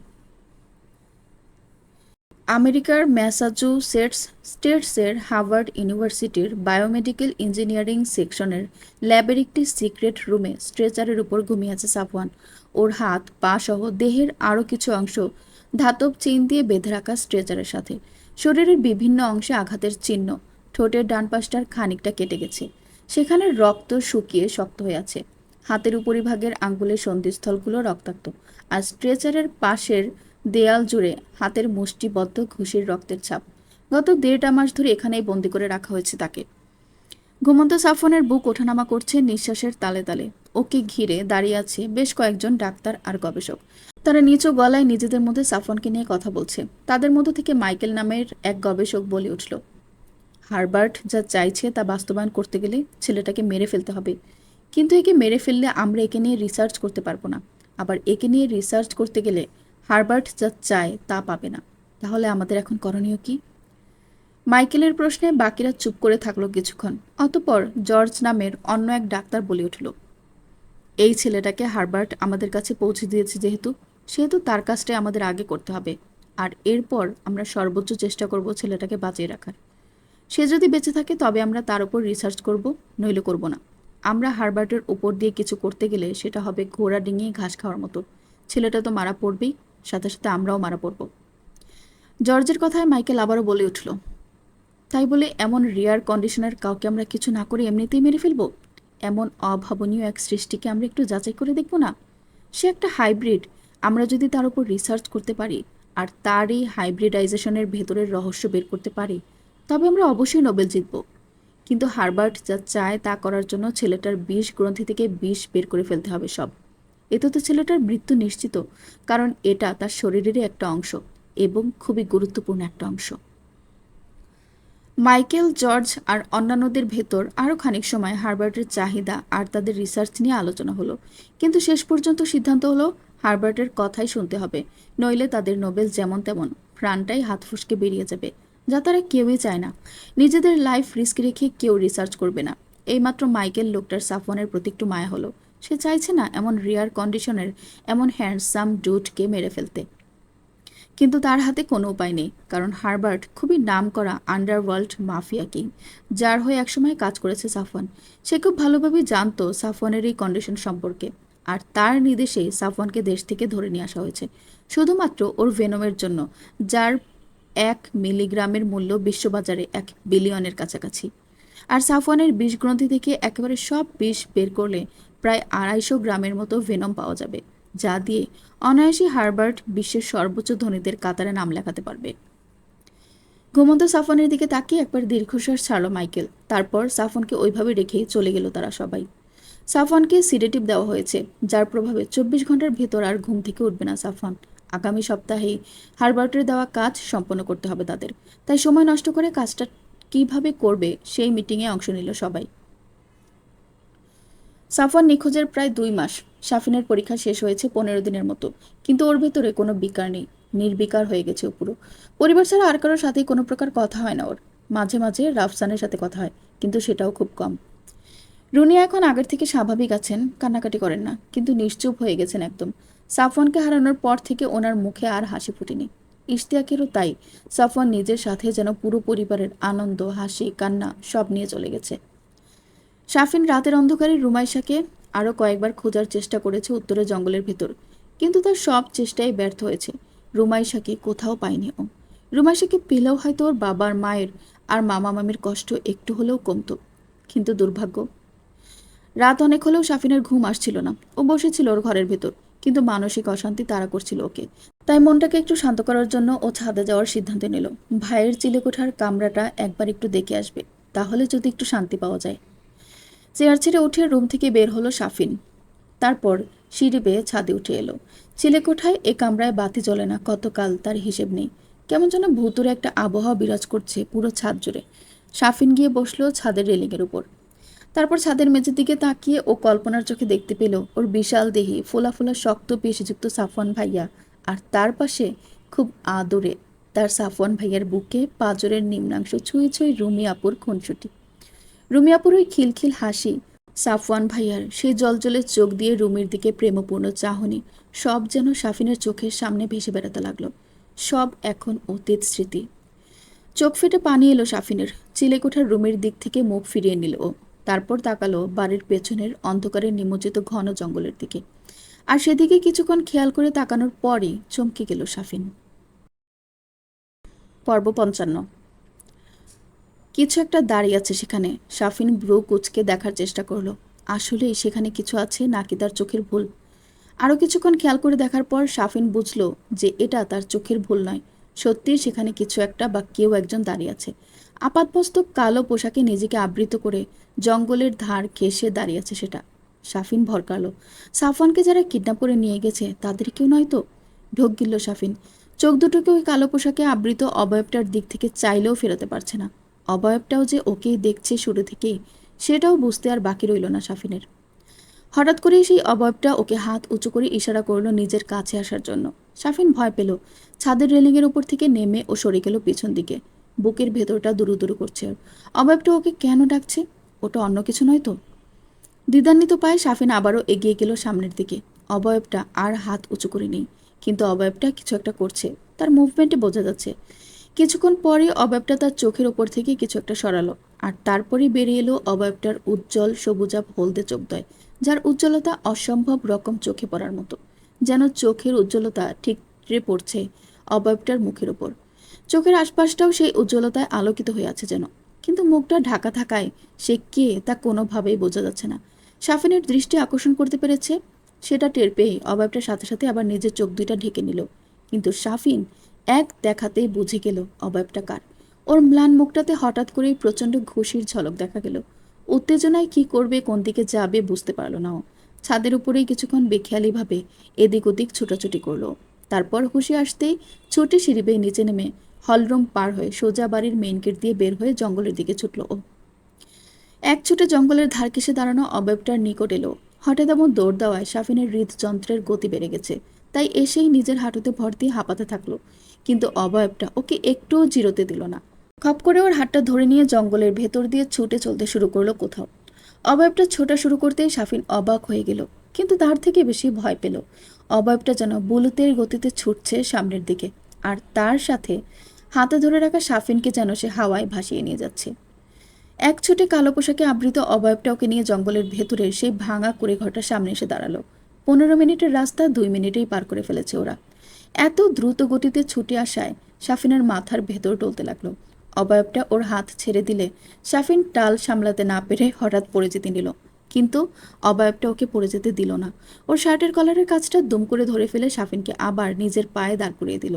আমেরিকার ম্যাসাচুসেটস স্টেটসের হার্ভার্ড ইউনিভার্সিটির বায়োমেডিক্যাল ইঞ্জিনিয়ারিং সেকশনের ল্যাবের একটি সিক্রেট রুমে স্ট্রেচারের উপর ঘুমিয়ে আছে সাফওয়ান। ওর হাত পা সহ দেহের আরও কিছু অংশ ধাতব চেইন দিয়ে বেঁধে রাখা স্ট্রেচারের সাথে। শরীরের বিভিন্ন অংশে আঘাতের চিহ্ন, ঠোঁটের ডান পাশটার খানিকটা কেটে গেছে, সেখানে রক্ত শুকিয়ে শক্ত হয়ে আছে। হাতের উপরিভাগের আঙ্গুলের সন্ধিস্থলগুলো রক্তাক্ত, আর স্ট্রেচারের পাশের দেয়াল জুড়ে হাতের মুষ্টিবদ্ধ ঘুষির রক্তের ছাপ। গত 1.5 মাস ধরে এখানেই বন্দি করে রাখা হয়েছে তাকে। ঘুমন্ত সাফনের বুক ওঠানামা করছে নিঃশ্বাসের তালে তালে। ওকে ঘিরে দাঁড়িয়ে আছে বেশ কয়েকজন ডাক্তার আর গবেষক। তারা নিচু গলায় নিজেদের মধ্যে সাফনকে নিয়ে কথা বলছে। তাদের মধ্য থেকে মাইকেল নামের এক গবেষক বলে উঠল, হার্বার্ট যা চাইছে তা বাস্তবায়ন করতে গেলে ছেলেটাকে মেরে ফেলতে হবে। কিন্তু একে মেরে ফেললে আমরা একে নিয়ে রিসার্চ করতে পারবো না। আবার একে নিয়ে রিসার্চ করতে গেলে হার্বার্ট যা চায় তা পাবে না। তাহলে আমাদের এখন করণীয় কি? মাইকেলের প্রশ্নে বাকিরা চুপ করে থাকলো কিছুক্ষণ। অতঃপর জর্জ নামের অন্য এক ডাক্তার বলে উঠল, এই ছেলেটাকে হার্বার্ট আমাদের কাছে পৌঁছে দিয়েছে সেহেতু তার কাজটাই আমাদের আগে করতে হবে। আর এরপর আমরা সর্বোচ্চ চেষ্টা করব ছেলেটাকে বাঁচিয়ে রাখার। সে যদি বেঁচে থাকে তবে আমরা তার উপর রিসার্চ করব, নইলে করব না। আমরা হার্বার্টের উপর দিয়ে কিছু করতে গেলে সেটা হবে ঘোড়া ডিঙিয়ে ঘাস খাওয়ার মতো। ছেলেটা তো মারা পড়বেই, সাথে সাথে আমরাও মারা পড়ব। জর্জের কথায় মাইকেল আবারও বলে উঠল, তাই বলে এমন রেয়ার কন্ডিশনের কাউকে আমরা কিছু না করে এমনিতেই মেরে ফেলবো? এমন অভাবনীয় এক সৃষ্টিকে আমরা একটু যাচাই করে দেখব না? সে একটা হাইব্রিড। আমরা যদি তার উপর রিসার্চ করতে পারি আর তার এই হাইব্রিডাইজেশনের ভেতরের রহস্য বের করতে পারি, তবে আমরা অবশ্যই নোবেল জিতব। কিন্তু হার্বার্ট যা চায় তা করার জন্য ছেলেটার বিষ গ্রন্থি থেকে বিষ বের করে ফেলতে হবে সব। এতে তো ছেলেটার মৃত্যু নিশ্চিত, কারণ এটা তার শরীরেরই একটা অংশ এবং খুবই গুরুত্বপূর্ণ একটা অংশ। মাইকেল, জর্জ আর অন্যান্যদের ভেতর আরও খানিক সময় হার্বার্টের চাহিদা আর তাদের রিসার্চ নিয়ে আলোচনা হলো। কিন্তু শেষ পর্যন্ত সিদ্ধান্ত হলো হার্বার্টের কথাই শুনতে হবে, নইলে তাদের নোবেল যেমন তেমন প্রাণটাই হাত ফুসকে বেরিয়ে যাবে, যা তারা কেউই চায় না। নিজেদের লাইফ রিস্ক রেখে কেউ রিসার্চ করবে না। এইমাত্র মাইকেল লোকটার সাফওয়ানের প্রতি একটু মায়া হলো। সে চাইছে না এমন রেয়ার কন্ডিশনের এমন হ্যান্ডসাম ডুডকে মেরে ফেলতে। কিন্তু তার হাতে কোনো উপায় নেই, কারণ হার্বার্ট খুবই নামকরা আন্ডারওয়ার্ল্ড মাফিয়া কিং, যার হয়ে একসময় কাজ করেছে সাফওয়ান। সে খুব ভালোভাবেই জানতো সাফওয়ানের এই কন্ডিশন সম্পর্কে, আর তার নির্দেশে সাফওয়ানকে দেশ থেকে ধরে নিয়ে আসা হয়েছে শুধুমাত্র ওর ভেনমের জন্য, যার 1 মিলিগ্রামের মূল্য বিশ্ববাজারে 1 বিলিয়নের কাছাকাছি। আর সাফওয়ানের বিষগ্রন্থি থেকে একেবারে সব বিষ বের করলে প্রায় 250 গ্রামের মতো ভেনম পাওয়া যাবে, যা দিয়ে অনায়াসে হার্ভার্ড বিশ্বের সর্বোচ্চ ধনীদের কাতারে নাম লেখাতে পারবে। ঘুমন্ত সাফনের দিকে তাকিয়ে একবার দীর্ঘশ্বাস ছাড়ল মাইকেল। তারপর সাফনকে ওইভাবে রেখেই চলে গেল তারা সবাই। সাফনকে সিডেটিভ দেওয়া হয়েছে, যার প্রভাবে 24 ঘন্টার ভেতর আর ঘুম থেকে উঠবে না সাফন। আগামী সপ্তাহেই হার্বার্টের দেওয়া কাজ সম্পন্ন করতে হবে তাদের। তাই সময় নষ্ট করে কাজটা কিভাবে করবে সেই মিটিংয়ে অংশ নিল সবাই। সাফওয়ান নিখোঁজের প্রায় 2 মাস। শাফিনের পরীক্ষা শেষ হয়েছে 15 দিনের মতো, কিন্তু ওর ভেতরে কোনো বিকার নেই। নির্বিকার হয়ে গেছে ও পুরো। পরিবার ছাড়া আর কারোর সাথেই কোনো প্রকার কথা হয় না ওর। মাঝে মাঝে রাফসানের সাথে কথা হয়, কিন্তু সেটাও খুব কম। রুনিয়া এখন আগের থেকে স্বাভাবিক আছেন, কান্নাকাটি করেন না, কিন্তু নিশ্চুপ হয়ে গেছেন একদম। সাফওয়ানকে হারানোর পর থেকে ওনার মুখে আর হাসি ফুটেনি। ইশতিয়াকেরও তাই। সাফওয়ান নিজের সাথে যেন পুরো পরিবারের আনন্দ, হাসি, কান্না সব নিয়ে চলে গেছে। শাফিন রাতের অন্ধকারে রুমাইশাকে আরও কয়েকবার খোঁজার চেষ্টা করেছে উত্তরের জঙ্গলের ভেতর, কিন্তু তার সব চেষ্টাই ব্যর্থ হয়েছে। রুমাইশাকে কোথাও পায়নি ও। রুমাইশাকে পেলেও হয়তো ওর বাবার, মায়ের আর মামা মামির কষ্ট একটু হলেও কমতো, কিন্তু দুর্ভাগ্য। রাত অনেক হলেও শাফিনের ঘুম আসছিল না। ও বসেছিল ওর ঘরের ভেতর, কিন্তু মানসিক অশান্তি তাড়া করছিল ওকে। তাই মনটাকে একটু শান্ত করার জন্য ও ছাদে যাওয়ার সিদ্ধান্ত নিল। ভাইয়ের চিলেকোঠার কামরাটা একবার একটু দেখে আসবে, তাহলে যদি একটু শান্তি পাওয়া যায়। চেয়ার ছেড়ে উঠে রুম থেকে বের হলো শাফিন। তারপর সিঁড়ি বেয়ে ছাদে উঠে এলো। চিলেকোঠায় এ কামরায় বাতি জ্বলে না কতকাল তার হিসেব নেই। কেমন যেন ভুতুরে একটা আবহাওয়া বিরাজ করছে পুরো ছাদ জুড়ে। শাফিন গিয়ে বসলো ছাদের রেলিংয়ের উপর। তারপর ছাদের মেঝের দিকে তাকিয়ে ও কল্পনার চোখে দেখতে পেল ওর বিশাল দেহি, ফোলা ফোলা শক্ত পেশিযুক্ত সাফওয়ান ভাইয়া, আর তার পাশে খুব আদরে তার সাফওয়ান ভাইয়ার বুকে পাঁজরের নিম্নাংশ ছুঁই ছুঁই রুমি আপুর খুনসুটি। রুমি আপুর ওই খিলখিল হাসি, সাফওয়ান ভাইয়ার সেই জলজলে চোখ দিয়ে রুমির দিকে প্রেমপূর্ণ চাহনি, সব যেন শাফিনের চোখের সামনে ভেসে বেড়াতে লাগলো। সব এখন অতীত স্মৃতি। চোখ ফেটে পানি এলো শাফিনের। চিলেকোঠার রুমের দিক থেকে মুখ ফিরিয়ে নিল ও। তারপর তাকালো বাড়ির পেছনের অন্ধকারে নিমজ্জিত ঘন জঙ্গলের দিকে। আর সেদিকে কিছুক্ষণ খেয়াল করে তাকানোর পরই চমকে গেল শাফিন। পর্ব 55। কিছু একটা দাঁড়িয়ে আছে সেখানে। শাফিন ব্রু কুচকে দেখার চেষ্টা করলো। আসলেই সেখানে কিছু আছে নাকি তার চোখের ভুল? আরও কিছুক্ষণ খেয়াল করে দেখার পর শাফিন বুঝলো যে এটা তার চোখের ভুল নয়। সত্যিই সেখানে কিছু একটা বা কেউ একজন দাঁড়িয়ে আছে। আপাতমস্তক কালো পোশাকে নিজেকে আবৃত করে জঙ্গলের ধার ঘেঁষে দাঁড়িয়ে আছে সেটা। শাফিন ভরকালো। সাফওয়ানকে যারা কিডন্যাপ করে নিয়ে গেছে তাদের কেউ নয় তো? ঢোক গিলল শাফিন। চোখ দুটোকে ওই কালো পোশাকে আবৃত অবয়বটার দিক থেকে চাইলেও ফেরাতে পারছে না। অবয়বটাও যে ওকেই দেখছে শুরু থেকেই, সেটাও বুঝতে আর বাকি রইল না শাফিনের। হঠাৎ করেই সেই অবয়বটা ওকে হাত উঁচু করে ইশারা করলো নিজের কাছে আসার জন্য। শাফিন ভয় পেল। ছাদের রেলিংয়ের উপর থেকে নেমে ও সরে গেল পিছন দিকে। বুকের ভেতরটা দুরু করছে ওর। অবয়বটা ওকে কেন ডাকছে? ওটা অন্য কিছু নয় তো? দ্বিধান্বিত পায়ে শাফিন আবারও এগিয়ে গেল সামনের দিকে। অবয়বটা আর হাত উঁচু করে নেই, কিন্তু অবয়বটা কিছু একটা করছে, তার মুভমেন্টে বোঝা যাচ্ছে। কিছুক্ষণ পরে অবয়বটা তার চোখের ওপর থেকে কিছু একটা সরালো, আর তারপরেই বেরিয়ে এলো অবয়বটার উজ্জ্বল সবুজাভ হলদে চোখদ্বয়, যার উজ্জ্বলতা অসম্ভব রকম চোখে পড়ার মতো। যেন চোখের উজ্জ্বলতা ঠিকরে পড়ছে অবয়বটার মুখের ওপর। চোখের আশপাশটাও সেই উজ্জ্বলতায় আলোকিত হয়ে আছে যেন, কিন্তু মুখটা ঢাকা থাকায় সে কে তা কোনোভাবেই বোঝা যাচ্ছে না। শাফিনের দৃষ্টি আকর্ষণ করতে পেরেছে, সেটা টের পেয়ে অবয়বটার সাথে সাথে আবার নিজের চোখ দুইটা ঢেকে নিল। কিন্তু শাফিন এক দেখাতেই বুঝে গেল অবয়বটা কার। ওর ম্লান মুখটাতে হঠাৎ করেই প্রচণ্ড খুশির ঝলক দেখা গেল। উত্তেজনায় কি করবে, কোন দিকে যাবে বুঝতে পারল না ও। ছাদের উপরেই কিছুক্ষণ বেখেয়ালিভাবে এদিক ওদিক ছুটাছুটি করলো। তারপর হুঁশে আসতেই ছুটে সিঁড়ি বেয়ে নিচে নেমে হলরুম পার হয়ে সোজা বাড়ির মেইন গেট দিয়ে বের হয়ে জঙ্গলের দিকে ছুটল ও। এক ছুটে জঙ্গলের ধার ঘেঁষে দাঁড়ানো অবয়বটার নিকট এলো। হঠাৎ এমন দৌড় দেওয়ায় শাফিনের হৃদযন্ত্রের গতি বেড়ে গেছে, তাই এসেই নিজের হাঁটুতে ভর দিয়ে হাঁপাতে থাকলো। কিন্তু অবয়বটা ওকে একটুও জিরোতে দিল না। খপ করে ওর হাতটা ধরে নিয়ে জঙ্গলের ভেতর দিয়ে ছুটে চলতে শুরু করলো কোথাও। অবয়বটা ছোটা শুরু করতেই শাফিন অবাক হয়ে গেল, কিন্তু তার থেকে বেশি ভয় পেল। অবয়বটা যেন বুলেটের গতিতে ছুটছে সামনের দিকে, আর তার সাথে হাতে ধরে রাখা শাফিনকে যেন সে হাওয়ায় ভাসিয়ে নিয়ে যাচ্ছে। এক ছুটে কালো পোশাকে আবৃত অবয়বটা ওকে নিয়ে জঙ্গলের ভেতরে সেই ভাঙা কুড়েঘরটার সামনে এসে দাঁড়ালো। 15 মিনিটের রাস্তা 2 মিনিটেই পার করে ফেলেছে ওরা। এত দ্রুত গতিতে ছুটে আসায় শাফিনের মাথার ভেতর টলতে লাগলো। অবয়বটা ওর হাত ছেড়ে দিলে শাফিন টাল সামলাতে না পেরে হঠাৎ পড়ে যেতে নিল। কিন্তু অবয়বটা ওকে পড়ে যেতে দিল না। ওর শার্টের কলারের কাজটা দুম করে ধরে ফেলে সাফিনকে আবার নিজের পায়ে দাঁড় করিয়ে দিল।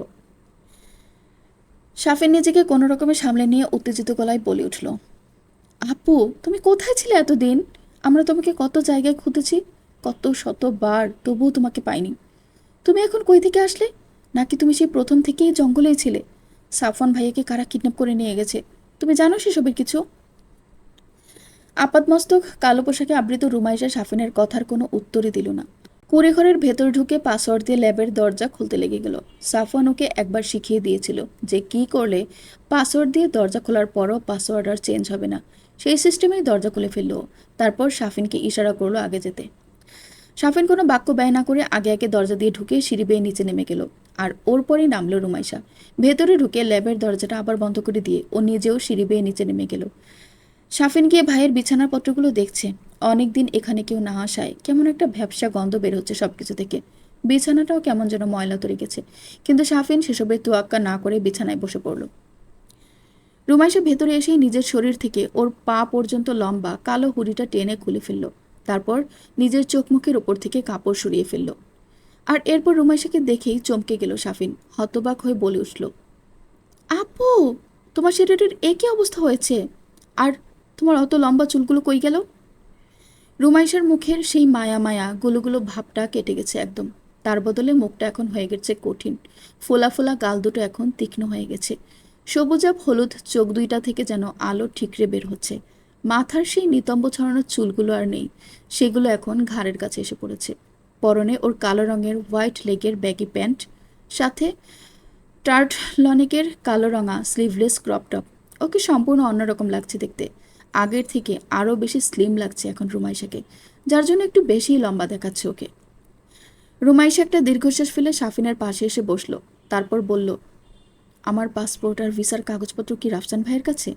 সাফিন নিজেকে কোনো রকমে সামলে নিয়ে উত্তেজিত গলায় বলে উঠল, আপু, তুমি কোথায় ছিলে এতদিন? আমরা তোমাকে কত জায়গায় খুঁজেছি, কত শতবার, তবুও তোমাকে পাইনি। তুমি এখন কই থেকে আসলে? নাকি তুমি সেই প্রথম থেকেই জঙ্গলেই ছিলে? সাফওয়ান ভাইয়াকে কারা কিডন্যাপ করে নিয়ে গেছে, তুমি জানো সেসবের কিছু? আপাতমস্তক কালো পোশাকে আবৃত রুমাইশা সাফিনের কথার কোনো উত্তরই দিল না। কুড়েঘরের ভেতর ঢুকে পাসওয়ার্ড দিয়ে ল্যাবের দরজা খুলতে লেগে গেল। সাফওয়ান ওকে একবার শিখিয়ে দিয়েছিল যে কি করলে পাসওয়ার্ড দিয়ে দরজা খোলার পরও পাসওয়ার্ড আর চেঞ্জ হবে না। সেই সিস্টেমেই দরজা খুলে ফেলল। তারপর সাফিনকে ইশারা করলো আগে যেতে। সাফিন কোনো বাক্য ব্যয় না করে আগে আগে দরজা দিয়ে ঢুকে সিঁড়ি বেয়ে নিচে নেমে গেল। আর ওর পরেই নামলো রুমাইশা। ভেতরে ঢুকে ল্যাবের দরজাটা আবার বন্ধ করে দিয়ে ও নিজেও সিঁড়ি বেয়ে নিচে নেমে গেল। সাফিন গিয়ে ভাইয়ের বিছানার পত্রগুলো দেখছে। অনেকদিন এখানে কেউ না আসায় কেমন একটা ভ্যাপসা গন্ধ বের হচ্ছে সবকিছু থেকে। বিছানাটাও কেমন যেন ময়লা তরে গেছে। কিন্তু সাফিন সেসবের তোয়াক্কা না করে বিছানায় বসে পড়ল। রুমাইশা ভেতরে এসেই নিজের শরীর থেকে ওর পা পর্যন্ত লম্বা কালো হুডিটা টেনে খুলে ফেলল। তারপর নিজের চোখ মুখের ওপর থেকে কাপড় সরিয়ে ফেলল। আর এরপর রুমাইশাকে দেখেই চমকে গেল সাফিন। হতবাক হয়ে বলে উঠল, আপু, তোমার শরীরের একই অবস্থা হয়েছে? আর তোমার অত লম্বা চুলগুলো কই গেল? রুমাইশার মুখের সেই মায়া মায়া গুলো ভাবটা কেটে গেছে একদম। তার বদলে মুখটা এখন হয়ে গেছে কঠিন। ফোলা ফোলা গাল দুটো এখন তীক্ষ্ণ হয়ে গেছে। সবুজাব হলুদ চোখ দুইটা থেকে যেন আলো ঠিকরে বের হচ্ছে। মাথার সেই নিতম্ব ছড়ানোর চুলগুলো আর নেই, সেগুলো এখন ঘাড়ের কাছে এসে পড়েছে। পরনে ওর কালো রঙের হোয়াইট লেগের ব্যাগি প্যান্ট, সাথে টার্টলনেকের কালো রঙা স্লিভলেস ক্রপ টপ। ওকে সম্পূর্ণ অন্যরকম লাগছে দেখতে। আগের থেকে আরও বেশি স্লিম লাগছে এখন রুমাইশাকে, যার জন্য একটু বেশিই লম্বা দেখাচ্ছে ওকে। রুমাইশা একটা দীর্ঘশ্বাস ফেলে সাফিনের পাশে এসে বসলো। তারপর বলল, আমার পাসপোর্ট আর ভিসার কাগজপত্র কি রাফসান ভাইয়ের কাছে?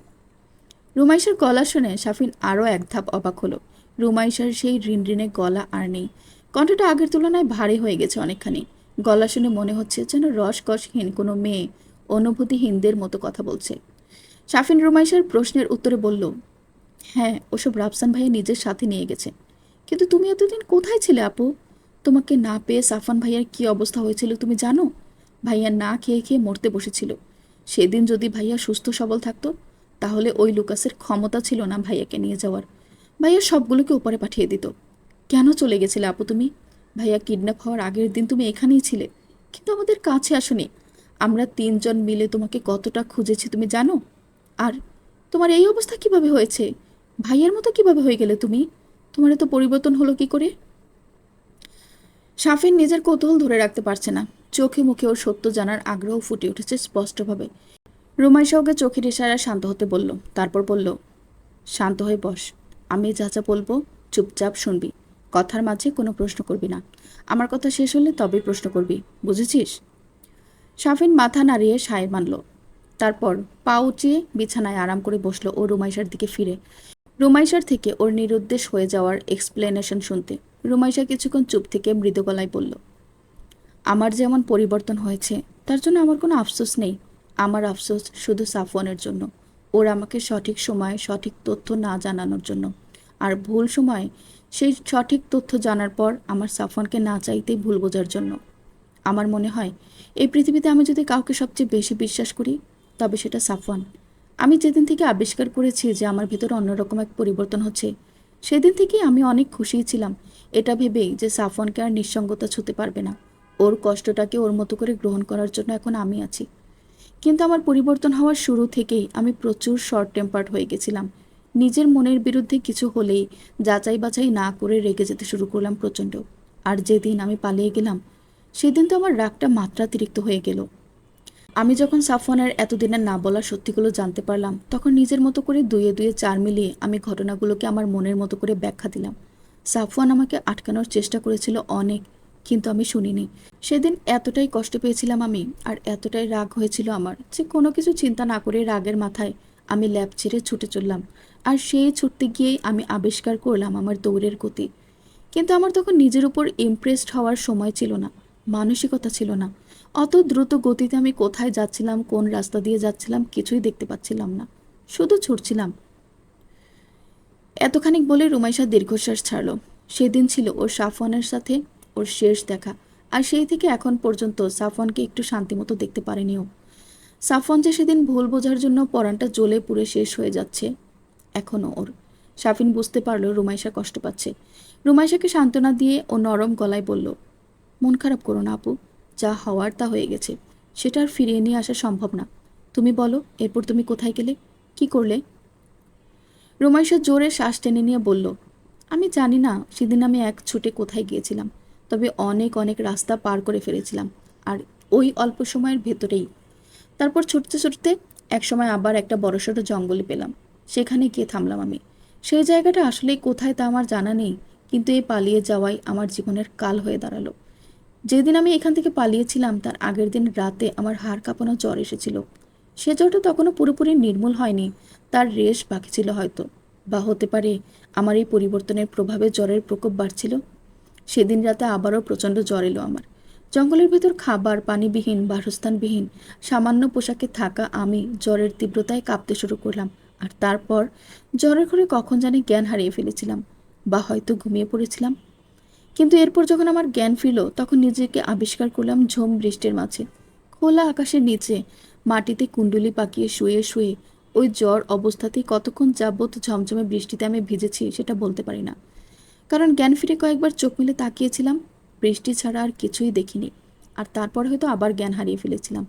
রুমাইশার গলা শুনে সাফিন আরও এক ধাপ অবাক হলো। রুমাইশার সেই রিনরিনে গলা আর নেই। কণ্ঠটা আগের তুলনায় ভারী হয়ে গেছে অনেকখানি। গলা শুনে মনে হচ্ছে যেন রসকসহীন কোনো মেয়ে অনুভূতিহীনদের মতো কথা বলছে। সাফিন রুমাইশার প্রশ্নের উত্তরে বলল, হ্যাঁ, ওসব রাফসান ভাইয়া নিজের সাথে নিয়ে গেছে। কিন্তু তুমি এতদিন কোথায় ছিলে আপু? তোমাকে না পেয়ে সাফান ভাইয়ার কি অবস্থা হয়েছিল তুমি জানো? ভাইয়া না খেয়ে খেয়ে মরতে বসেছিল। সেদিন যদি ভাইয়া সুস্থ সবল থাকতো, তাহলে ওই লুকাসের ক্ষমতা ছিল না ভাইয়াকে নিয়ে যাওয়ার। ভাইয়া সবগুলোকে উপরে পাঠিয়ে দিত। কেন চলে গেছিলে আপু তুমি? ভাইয়া কিডন্যাপ হওয়ার আগের দিন তুমি এখানেই ছিলে, কিন্তু আমাদের কাছে আসোনি। আমরা তিনজন মিলে তোমাকে কতটা খুঁজেছি তুমি জানো? আর তোমার এই অবস্থা কিভাবে হয়েছে? ভাইয়ার মতো কিভাবে হয়ে গেলে তুমি? তোমার এত পরিবর্তন হলো কি করে? সাফিন নিজের কৌতূহল ধরে রাখতে পারছে না। চোখে মুখে ওর সত্য জানার আগ্রহ ফুটে উঠেছে স্পষ্টভাবে। রুমাইশা ওকে চোখের ইশারায় শান্ত হতে বলল। তারপর বলল, শান্ত হয়ে বস। আমি যা যা বলবো চুপচাপ শুনবি। কথার মাঝে কোনো প্রশ্ন করবি না। আমার কথা শেষ হলে তবেই প্রশ্ন করবি, বুঝেছিস? সাফিন মাথা নাড়িয়ে সায় মানল। তারপর পা উঁচিয়ে বিছানায় আরাম করে বসলো ও রুমাইশার দিকে ফিরে। রুমাইশার থেকে ওর নিরুদ্দেশ হয়ে যাওয়ার এক্সপ্লেনেশন শুনতে। রুমাইশা কিছুক্ষণ চুপ থেকে মৃদু গলায় বলল, আমার যেমন পরিবর্তন হয়েছে তার জন্য আমার কোনো আফসোস নেই। আমার আফসোস শুধু সাফওয়ানের জন্য। ওর আমাকে সঠিক সময়ে সঠিক তথ্য না জানানোর জন্য। আর ভুল সময়ে সেই সঠিক তথ্য জানার পর আমার সাফওয়ানকে না চাইতেই ভুল বোঝার জন্য। আমার মনে হয় এই পৃথিবীতে আমি যদি কাউকে সবচেয়ে বেশি বিশ্বাস করি, তবে সেটা সাফওয়ান। আমি যেদিন থেকে আবিষ্কার করেছি যে আমার ভেতরে অন্যরকম এক পরিবর্তন হচ্ছে, সেদিন থেকেই আমি অনেক খুশি ছিলাম, এটা ভেবেই যে সাফওয়ানকে আর নিঃসঙ্গতা ছুঁতে পারবে না। ওর কষ্টটাকে ওর মতো করে গ্রহণ করার জন্য এখন আমি আছি। কিন্তু আমার পরিবর্তন হওয়ার শুরু থেকেই আমি প্রচুর শর্ট টেম্পার্ড হয়ে গেছিলাম। নিজের মনের বিরুদ্ধে কিছু হলেই যাচাই বাছাই না করে রেগে যেতে শুরু করলাম প্রচণ্ড। আর যেদিন আমি পালিয়ে গেলাম, সেদিন তো আমার রাগটা মাত্রাতিরিক্ত হয়ে গেল। আমি যখন সাফওয়ানের এতদিনের না বলা সত্যিগুলো জানতে পারলাম, তখন নিজের মতো করে দুয়ে দুয়ে চার মিলিয়ে আমি ঘটনাগুলোকে আমার মনের মতো করে ব্যাখ্যা দিলাম। সাফওয়ান আমাকে আটকানোর চেষ্টা করেছিল অনেক, কিন্তু আমি শুনিনি। সেদিন এতটাই কষ্ট পেয়েছিলাম আমি, আর এতটাই রাগ হয়েছিল আমার, যে কোনো কিছু চিন্তা না করে রাগের মাথায় আমি ল্যাব ছেড়ে ছুটে চললাম। আর সেই ছুটতে গিয়েই আমি আবিষ্কার করলাম আমার দৌড়ের গতি। কিন্তু আমার তখন নিজের উপর ইমপ্রেসড হওয়ার সময় ছিল না, মানসিকতা ছিল না। অত দ্রুত গতিতে আমি কোথায় যাচ্ছিলাম, কোন রাস্তা দিয়ে যাচ্ছিলাম কিছুই দেখতে পাচ্ছিলাম না, শুধু ছুটছিলাম। এতখানিক বলে রুমাইশা দীর্ঘশ্বাস ছাড়ল। সেদিন ছিল ওর সাফওয়ানের সাথে ওর শেষ দেখা, আর সেই থেকে এখন পর্যন্ত সাফওয়ানকে একটু শান্তিমতো দেখতে পারেনি ও। সাফওয়ান যে সেদিন ভুল বোঝার জন্য পরানটা জ্বলে পুড়ে শেষ হয়ে যাচ্ছে এখনও ওর। শাফিন বুঝতে পারলো রুমাইশা কষ্ট পাচ্ছে। রুমাইশাকে সান্ত্বনা দিয়ে ও নরম গলায় বলল, মন খারাপ করো না আপু, যা হওয়ার তা হয়ে গেছে, সেটা আর ফিরিয়ে নিয়ে আসা সম্ভব না। তুমি বলো, এরপর তুমি কোথায় গেলে, কি করলে? রুমাইশা জোরে শ্বাস টেনে নিয়ে বলল, আমি জানি না সেদিন আমি এক ছুটে কোথায় গিয়েছিলাম, তবে অনেক অনেক রাস্তা পার করে ফেলেছিলাম, আর ওই অল্প সময়ের ভেতরেই। তারপর ছুটতে ছুটতে একসময় আবার একটা বড়সড় জঙ্গলে পেলাম, সেখানে গিয়ে থামলাম আমি। সেই জায়গাটা আসলেই কোথায় তা আমার জানা নেই, কিন্তু এই পালিয়ে যাওয়াই আমার জীবনের কাল হয়ে দাঁড়ালো। যেদিন আমি এখান থেকে পালিয়েছিলাম তার আগের দিন রাতে আমার হাড় কাঁপানো জ্বর এসেছিল। সে জ্বরটা তখনও পুরোপুরি নির্মূল হয়নি, তার রেশ বাকি ছিল হয়তো, বা হতে পারে আমার এই পরিবর্তনের প্রভাবে জ্বরের প্রকোপ বাড়ছিল। সেদিন রাতে আবারও প্রচণ্ড জ্বর এলো আমার। জঙ্গলের ভেতর খাবার পানিবিহীন, বাসস্থানবিহীন, সামান্য পোশাকে থাকা আমি জ্বরের তীব্রতায় কাঁপতে শুরু করলাম। আর তারপর জ্বরের ঘরে কখন জানি জ্ঞান হারিয়ে ফেলেছিলাম, বা হয়তো ঘুমিয়ে পড়েছিলাম। কিন্তু এরপর যখন আমার জ্ঞান ফিরল তখন নিজেকে আবিষ্কার করলাম ঝুম বৃষ্টির মাঝে, খোলা আকাশের নিচে, মাটিতে কুণ্ডুলি পাকিয়ে শুয়ে শুয়ে। ওই জ্বর অবস্থাতেই কতক্ষণ যাবৎ ঝমঝমে বৃষ্টিতে আমি ভিজেছি সেটা বলতে পারি না, কারণ জ্ঞান ফিরে কয়েকবার চোখ মেলে তাকিয়েছিলাম, বৃষ্টি ছাড়া আর কিছুই দেখিনি। আর তারপর হয়তো আবার জ্ঞান হারিয়ে ফেলেছিলাম।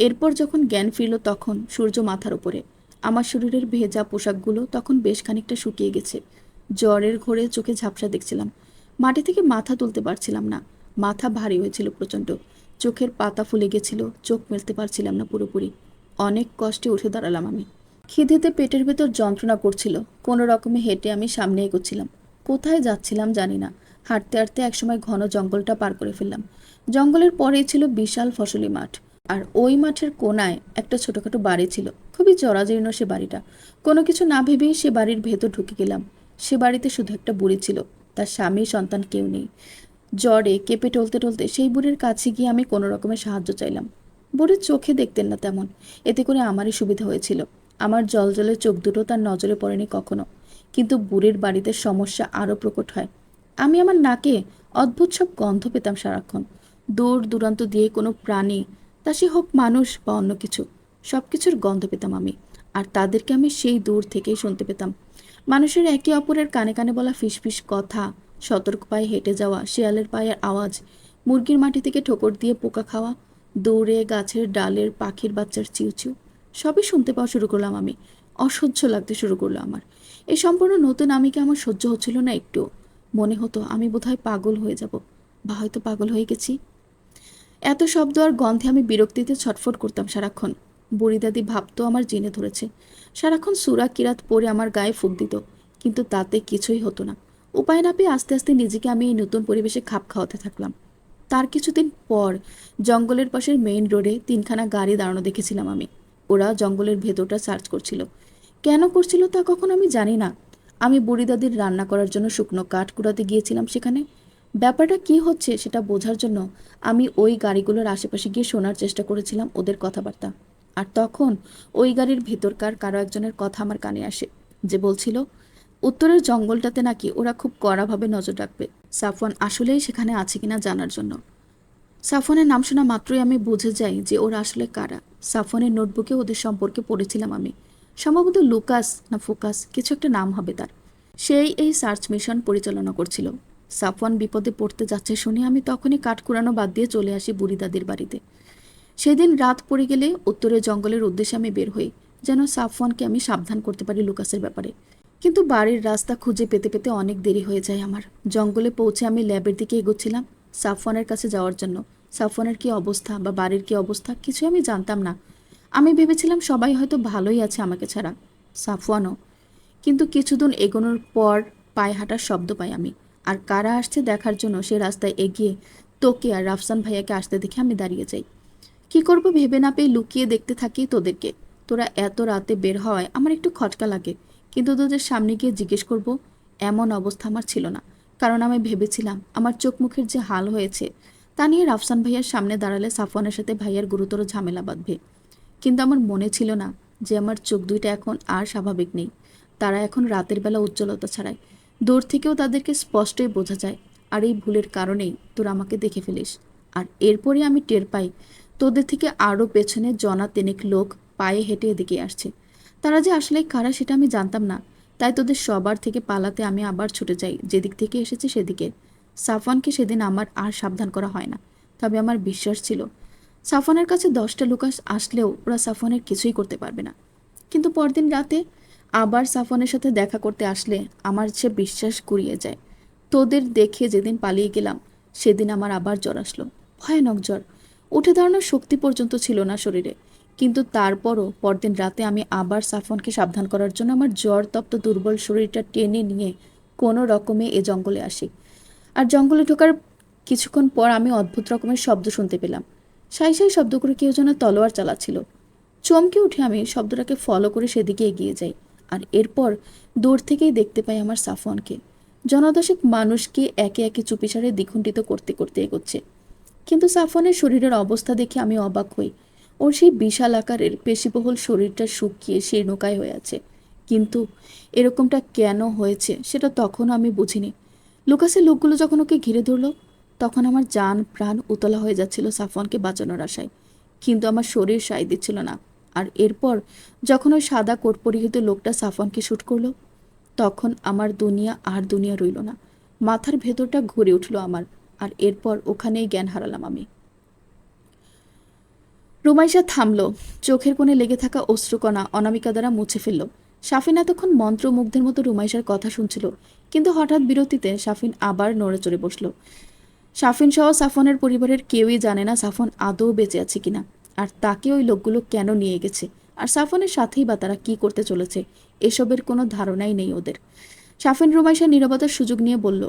এরপর যখন জ্ঞান ফিরল তখন সূর্য মাথার উপরে। আমার শরীরের ভেজা পোশাকগুলো তখন বেশ খানিকটা শুকিয়ে গেছে। জ্বরের ঘোরে চোখে ঝাপসা দেখছিলাম, মাটি থেকে মাথা তুলতে পারছিলাম না, মাথা ভারী হয়েছিল প্রচণ্ড, চোখের পাতা ফুলে গেছিল, চোখ মেলতে পারছিলাম না পুরোপুরি। অনেক কষ্টে উঠে দাঁড়ালাম আমি। খিদেতে পেটের ভেতর যন্ত্রণা করছিল। কোনো রকমে হেঁটে আমি সামনে এগোচ্ছিলাম। কোথায় যাচ্ছিলাম জানি না। হাঁটতে হাঁটতে একসময় ঘন জঙ্গলটা পার করে ফেললাম। জঙ্গলের পরেই ছিল বিশাল ফসলি মাঠ, আর ওই মাঠের কোনায় একটা ছোটখাটো বাড়ি ছিল। খুবই জরাজীর্ণ সে বাড়িটা। কোনো কিছু না ভেবেই সে বাড়ির ভেতর ঢুকে গেলাম। সে বাড়িতে শুধু একটা বুড়ি ছিল, তার স্বামী সন্তান কেউ নেই। জ্বরে কেঁপে টলতে টলতে সেই বুড়ির কাছে গিয়ে আমি কোনো রকমের সাহায্য চাইলাম। বুড়ির চোখে দেখতেন না তেমন, এতে করে আমারই সুবিধা হয়েছিল। আমার জলজলে চোখ দুটো তার নজরে পড়েনি কখনো। কিন্তু বুড়ির বাড়িতে সমস্যা আরও প্রকট হয়। আমি আমার নাকে অদ্ভুত সব গন্ধ পেতাম সারাক্ষণ। দূর দূরান্ত দিয়ে কোনো প্রাণী, তা সে হোক মানুষ বা অন্য কিছু, সব কিছুর গন্ধ পেতাম আমি। আর তাদেরকে আমি সেই দূর থেকেই শুনতে পেতাম। মানুষের একে অপরের কানে কানে বলা ফিসফিস কথা, সতর্ক পায়ে হেঁটে যাওয়া, শেয়ালের পায়ের আওয়াজ, মুরগির মাটি থেকে ঠোকর দিয়ে পোকা খাওয়া, দৌড়ে গাছের ডালের পাখির বাচ্চার চিউচিউ, সবই শুনতে পাওয়া শুরু করলাম আমি। অসহ্য লাগতে শুরু করলো আমার। এই সম্পূর্ণ নতুন আমিকে আমার সহ্য হচ্ছিল না একটু। মনে হতো আমি বোধহয় পাগল হয়ে যাব, বা হয়তো পাগল হয়ে গেছি। এত শব্দ আর গন্ধে আমি বিরক্তিতে ছটফট করতাম সারাক্ষণ। বুড়ি দাদি ভাবতো আমার জিনে ধরেছে। সারাক্ষণ সুরা কিরাত পরে আমার গায়ে ফুঁক দিত, কিন্তু তাতে কিছুই হতো না। উপায় না পেয়ে আস্তে আস্তে নিজেকে আমি এই নতুন পরিবেশে খাপ খাওয়াতে থাকলাম। তার কিছুদিন পর জঙ্গলের পাশের মেইন রোডে তিনখানা গাড়ি দাঁড়ানো দেখেছিলাম আমি। ওরা জঙ্গলের ভেতরটা সার্চ করছিল। কেন করছিল তা কখন আমি জানি না। আমি বুড়ি দাদির রান্না করার জন্য শুকনো কাঠ কুড়াতে গিয়েছিলাম সেখানে। ব্যাপারটা কি হচ্ছে সেটা বোঝার জন্য আমি ওই গাড়িগুলোর আশেপাশে গিয়ে শোনার চেষ্টা করেছিলাম ওদের কথাবার্তা। আর তখন ওই গাড়ির ভেতরকার কারো একজনের কথা আমার কানে আসে, যে বলছিল উত্তরের জঙ্গলটাতে নাকি ওরা খুব কড়াভাবে নজর রাখবে, সাফওয়ান আসলেই সেখানে আছে কিনা জানার জন্য। সাফওয়ানের নাম শোনা মাত্রই আমি বুঝে যাই যে ওরা আসলে কারা। সাফওয়ানের নোটবুকে ওদের সম্পর্কে পড়েছিলাম আমি। সম্ভবত লুকাস না ফোকাস কিছু একটা নাম হবে তার। সেই এই সার্চ মিশন পরিচালনা করছিল। সাফওয়ান বিপদে পড়তে যাচ্ছে শুনে আমি তখনই কাঠ কুড়ানো বাদ দিয়ে চলে আসি বুড়ি দাদির বাড়িতে। সেদিন রাত পড়ে গেলে উত্তরের জঙ্গলের উদ্দেশ্যে আমি বের হই, যেন সাফওয়ানকে আমি সাবধান করতে পারি লুকাসের ব্যাপারে। কিন্তু বাড়ির রাস্তা খুঁজে পেতে পেতে অনেক দেরি হয়ে যায় আমার। জঙ্গলে পৌঁছে আমি ল্যাবের দিকে এগোচ্ছিলাম সাফওয়ানের কাছে যাওয়ার জন্য। সাফওয়ানের কী অবস্থা বা বাড়ির কী অবস্থা কিছু আমি জানতাম না। আমি ভেবেছিলাম সবাই হয়তো ভালোই আছে আমাকে ছাড়া, সাফওয়ানও। কিন্তু কিছুদূর এগোনোর পর পায়ে হাঁটার শব্দ পাই আমি, আর কারা আসছে দেখার জন্য সে রাস্তায় এগিয়ে তোকে আর রাফসান ভাইয়াকে আসতে দেখে আমি দাঁড়িয়ে যাই। কি করব ভেবে না পেয়ে লুকিয়ে দেখতে থাকি তোদেরকে। তোরা এত রাতে বের হওয়ায় আমার একটু খটকা লাগে, কিন্তু তোদের সামনে গিয়ে জিজ্ঞেস করব এমন অবস্থা আমার ছিল না। কারণ আমি ভেবেছিলাম আমার চোখ মুখের যে হাল হয়েছে তা নিয়ে রাফসান ভাইয়ার সামনে দাঁড়ালে সাফওয়ানের সাথে ভাইয়ার গুরুতর ঝামেলা বাঁধবে। কিন্তু আমার মনে ছিল না যে আমার চোখ দুইটা এখন আর স্বাভাবিক নেই। তারা এখন রাতের বেলা উজ্জ্বলতা ছড়ায়, দূর থেকেও তাদেরকে স্পষ্টই বোঝা যায়। আর এই ভুলের কারণেই তোরা আমাকে দেখে ফেলিস। আর এরপরে আমি টের পাই তোদের থেকে আরও পেছনে জনা তিনেক লোক পায়ে হেঁটে এদিকে আসছে। তারা যে আসলে কারা সেটা আমি জানতাম না, তাই তোদের সবার থেকে পালাতে আমি আবার ছুটে যাই যেদিক থেকে এসেছে সেদিকে। সাফওয়ানকে সেদিন আমার আর সাবধান করা হয় না, তবে আমার বিশ্বাস ছিল সাফওয়ানের কাছে 10টা লোক আসলেও ওরা সাফওয়ানের কিছুই করতে পারবে না। কিন্তু পরদিন রাতে আবার সাফওয়ানের সাথে দেখা করতে আসলে আমার সে বিশ্বাস গুড়িয়ে যায়। তোদের দেখে যেদিন পালিয়ে গেলাম সেদিন আমার আবার জ্বর আসলো, ভয়ানক জ্বর। উঠে দাঁড়ানোর শক্তি পর্যন্ত ছিল না শরীরে। কিন্তু তারপরও পরদিন রাতে আমি আবার সাফওয়ানকে সাবধান করার জন্য আমার জ্বর তপ্ত দুর্বল শরীরটা টেনে নিয়ে কোনো রকমে এ জঙ্গলে আসি। আর জঙ্গলে ঢোকার কিছুক্ষণ পর আমি অদ্ভুত রকমের শব্দ শুনতে পেলাম। সাই সাই শব্দ করে কেউ যেন তলোয়ার চালাচ্ছিল। চমকে উঠে আমি শব্দটাকে ফলো করে সেদিকে এগিয়ে যাই। আর এরপর দূর থেকেই দেখতে পাই আমার সাফওয়ানকে জনদশেক মানুষকে একে একে চুপিসারে দ্বিখণ্ডিত করতে করতে এগোচ্ছে। কিন্তু সাফওয়ানের শরীরের অবস্থা দেখে আমি অবাক হই। ওর সেই বিশাল আকারের পেশিবহুল শরীরটা শুকিয়ে শীর্ণকায় হয়ে আছে। কিন্তু এরকমটা কেন হয়েছে সেটা তখনও আমি বুঝিনি। লুকাসের লোকগুলো যখন ওকে ঘিরে ধরলো তখন আমার জান প্রাণ উতলা হয়ে যাচ্ছিল সাফওয়ানকে বাঁচানোর আশায়, কিন্তু আমার শরীর সায় দিচ্ছিল না। আর এরপর যখন ওই সাদা কোট পরিহিত লোকটা সাফওয়ানকে শ্যুট করলো তখন আমার দুনিয়া আর দুনিয়া রইল না। মাথার ভেতরটা ঘুরে উঠল আমার। আর এরপর ওখানেই জ্ঞান হারালাম আমি। রুমাইশা থামল, চোখের কোণে লেগে থাকা অশ্রুকণা অনামিকা দ্বারা মুছে ফেলল। শাফিন এতক্ষণ মন্ত্রমুগ্ধের মতো রুমাইশার কথা শুনছিল, কিন্তু হঠাৎ বিরতিতে শাফিন আবার নড়ে চড়ে বসল। শাফিন সহ সাফওয়ানের পরিবারের কেউই জানে না সাফওয়ান আদৌ বেঁচে আছে কিনা, আর তাকে ওই লোকগুলো কেন নিয়ে গেছে, আর সাফওয়ানের সাথেই বা তারা কি করতে চলেছে এসবের কোনো ধারণাই নেই ওদের। শাফিন রুমাইশার নীরবতার সুযোগ নিয়ে বলল,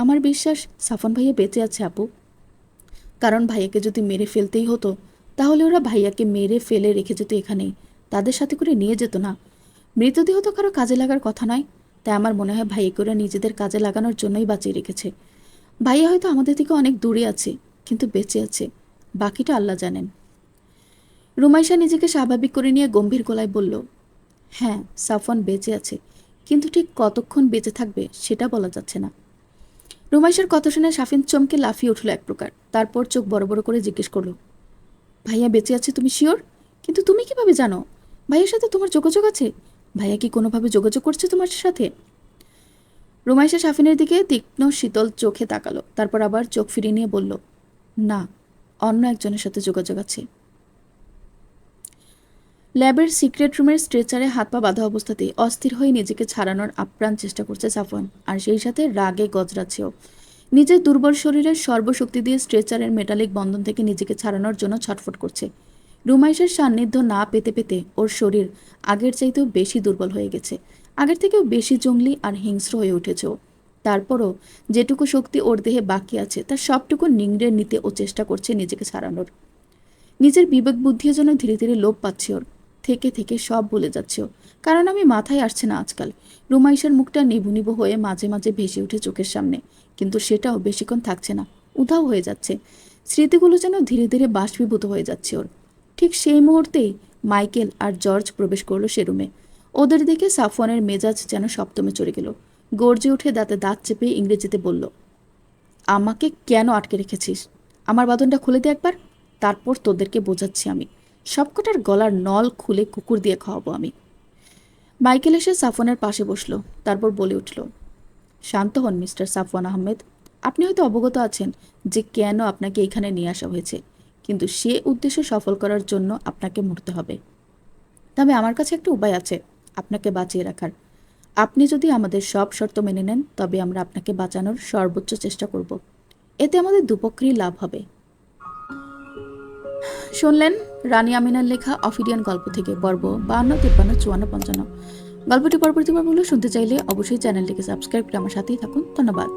আমার বিশ্বাস সাফওয়ান ভাইয়া বেঁচে আছে আপু। কারণ ভাইয়াকে যদি মেরে ফেলতেই হতো তাহলে ওরা ভাইয়াকে মেরে ফেলে রেখে যেত এখানেই, তাদের সাথে করে নিয়ে যেত না। মৃতদেহ তো কারো কাজে লাগার কথা নয়, তাই আমার মনে হয় ভাইয়াকে ওরা নিজেদের কাজে লাগানোর জন্যই বাঁচিয়ে রেখেছে। ভাইয়া হয়তো আমাদের থেকে অনেক দূরে আছে, কিন্তু বেঁচে আছে, বাকিটা আল্লাহ জানেন। রুমাইশা নিজেকে স্বাভাবিক করে নিয়ে গম্ভীর গলায় বলল, হ্যাঁ সাফওয়ান বেঁচে আছে, কিন্তু ঠিক কতক্ষণ বেঁচে থাকবে সেটা বলা যাচ্ছে না। রুমাইশার কথা শুনে শাফিন চমকে লাফিয়ে উঠল এক প্রকার। তারপর চোখ বড় বড় করে জিজ্ঞেস করলো, ভাইয়া বেঁচে আছে তুমি শিওর? কিন্তু তুমি কিভাবে জানো? ভাইয়ের সাথে তোমার যোগাযোগ আছে? ভাইয়া কি কোনোভাবে যোগাযোগ করছে তোমার সাথে? রুমাইশা শাফিনের দিকে তীক্ষ্ণ শীতল চোখে তাকালো, তারপর আবার চোখ ফিরিয়ে নিয়ে বলল, না, অন্য একজনের সাথে যোগাযোগ আছে। ল্যাবের সিক্রেট রুমের স্ট্রেচারে হাত পা বাঁধা অবস্থাতেই অস্থির হয়ে নিজেকে ছাড়ানোর আপ্রাণ চেষ্টা করছে সাফওয়ান, আর সেই সাথে রাগে গজরাছেও। নিজের দুর্বল শরীরের সর্বশক্তি দিয়ে স্ট্রেচারের মেটালিক বন্ধন থেকে নিজেকে ছাড়ানোর জন্য ছটফট করছে। রুমাইশের সান্নিধ্য না পেতে পেতে ওর শরীর আগের চাইতেও বেশি দুর্বল হয়ে গেছে, আগের থেকেও বেশি জঙ্গলি আর হিংস্র হয়ে উঠেছে ও। তারপরও যেটুকু শক্তি ওর দেহে বাকি আছে তার সবটুকু নিংড়ে নিতে ও চেষ্টা করছে নিজেকে ছাড়ানোর। নিজের বিবেক বুদ্ধিও যেন ধীরে ধীরে লোপ পাচ্ছে ওর, থেকে থেকে সব ভুলে যাচ্ছে ও। কারণ আমি মাথায় আসছে না আজকাল। রুমাইশার মুখটা নিভু নিভু হয়ে মাঝে মাঝে ভেসে উঠে চোখের সামনে, কিন্তু সেটাও বেশিক্ষণ থাকছে না, উধাও হয়ে যাচ্ছে। স্মৃতিগুলো যেন ধীরে ধীরে বাষ্পীভূত হয়ে যাচ্ছে ওর। ঠিক সেই মুহূর্তেই মাইকেল আর জর্জ প্রবেশ করলো সে রুমে। ওদের দেখে সাফওয়ানের মেজাজ যেন সপ্তমে চড়ে গেল। গর্জে উঠে দাঁতে দাঁত চেপে ইংরেজিতে বলল, আমাকে কেন আটকে রেখেছিস? আমার বাঁধনটা খুলে দে একবার, তারপর তোদেরকে বোঝাচ্ছি আমি। সবকটার গলার নল খুলে কুকুর দিয়ে খাওয়াবো আমি। মাইকেল এসে সাফওয়ানের পাশে বসলো, তারপর বলে উঠল, শান্ত হন মিস্টার সাফওয়ান আহমেদ। আপনি হয়তো অবগত আছেন যে কেন আপনাকে এখানে নিয়ে আসা হয়েছে, কিন্তু সে উদ্দেশ্য সফল করার জন্য আপনাকে মরতে হবে। তবে আমার কাছে একটা উপায় আছে আপনাকে বাঁচিয়ে রাখার। আপনি যদি আমাদের সব শর্ত মেনে নেন তবে আমরা আপনাকে বাঁচানোর সর্বোচ্চ চেষ্টা করব। এতে আমাদের দুপক্ষেরই লাভ হবে। শুনলেন রানী আমিনার লেখা অফিডিয়ান গল্প থেকে পর্ব 52, 53, 54, 55। গল্পটি পরবর্তী পর্বগুলো শুনতে চাইলে অবশ্যই চ্যানেলটিকে সাবস্ক্রাইব করে আমার সাথেই থাকুন। ধন্যবাদ।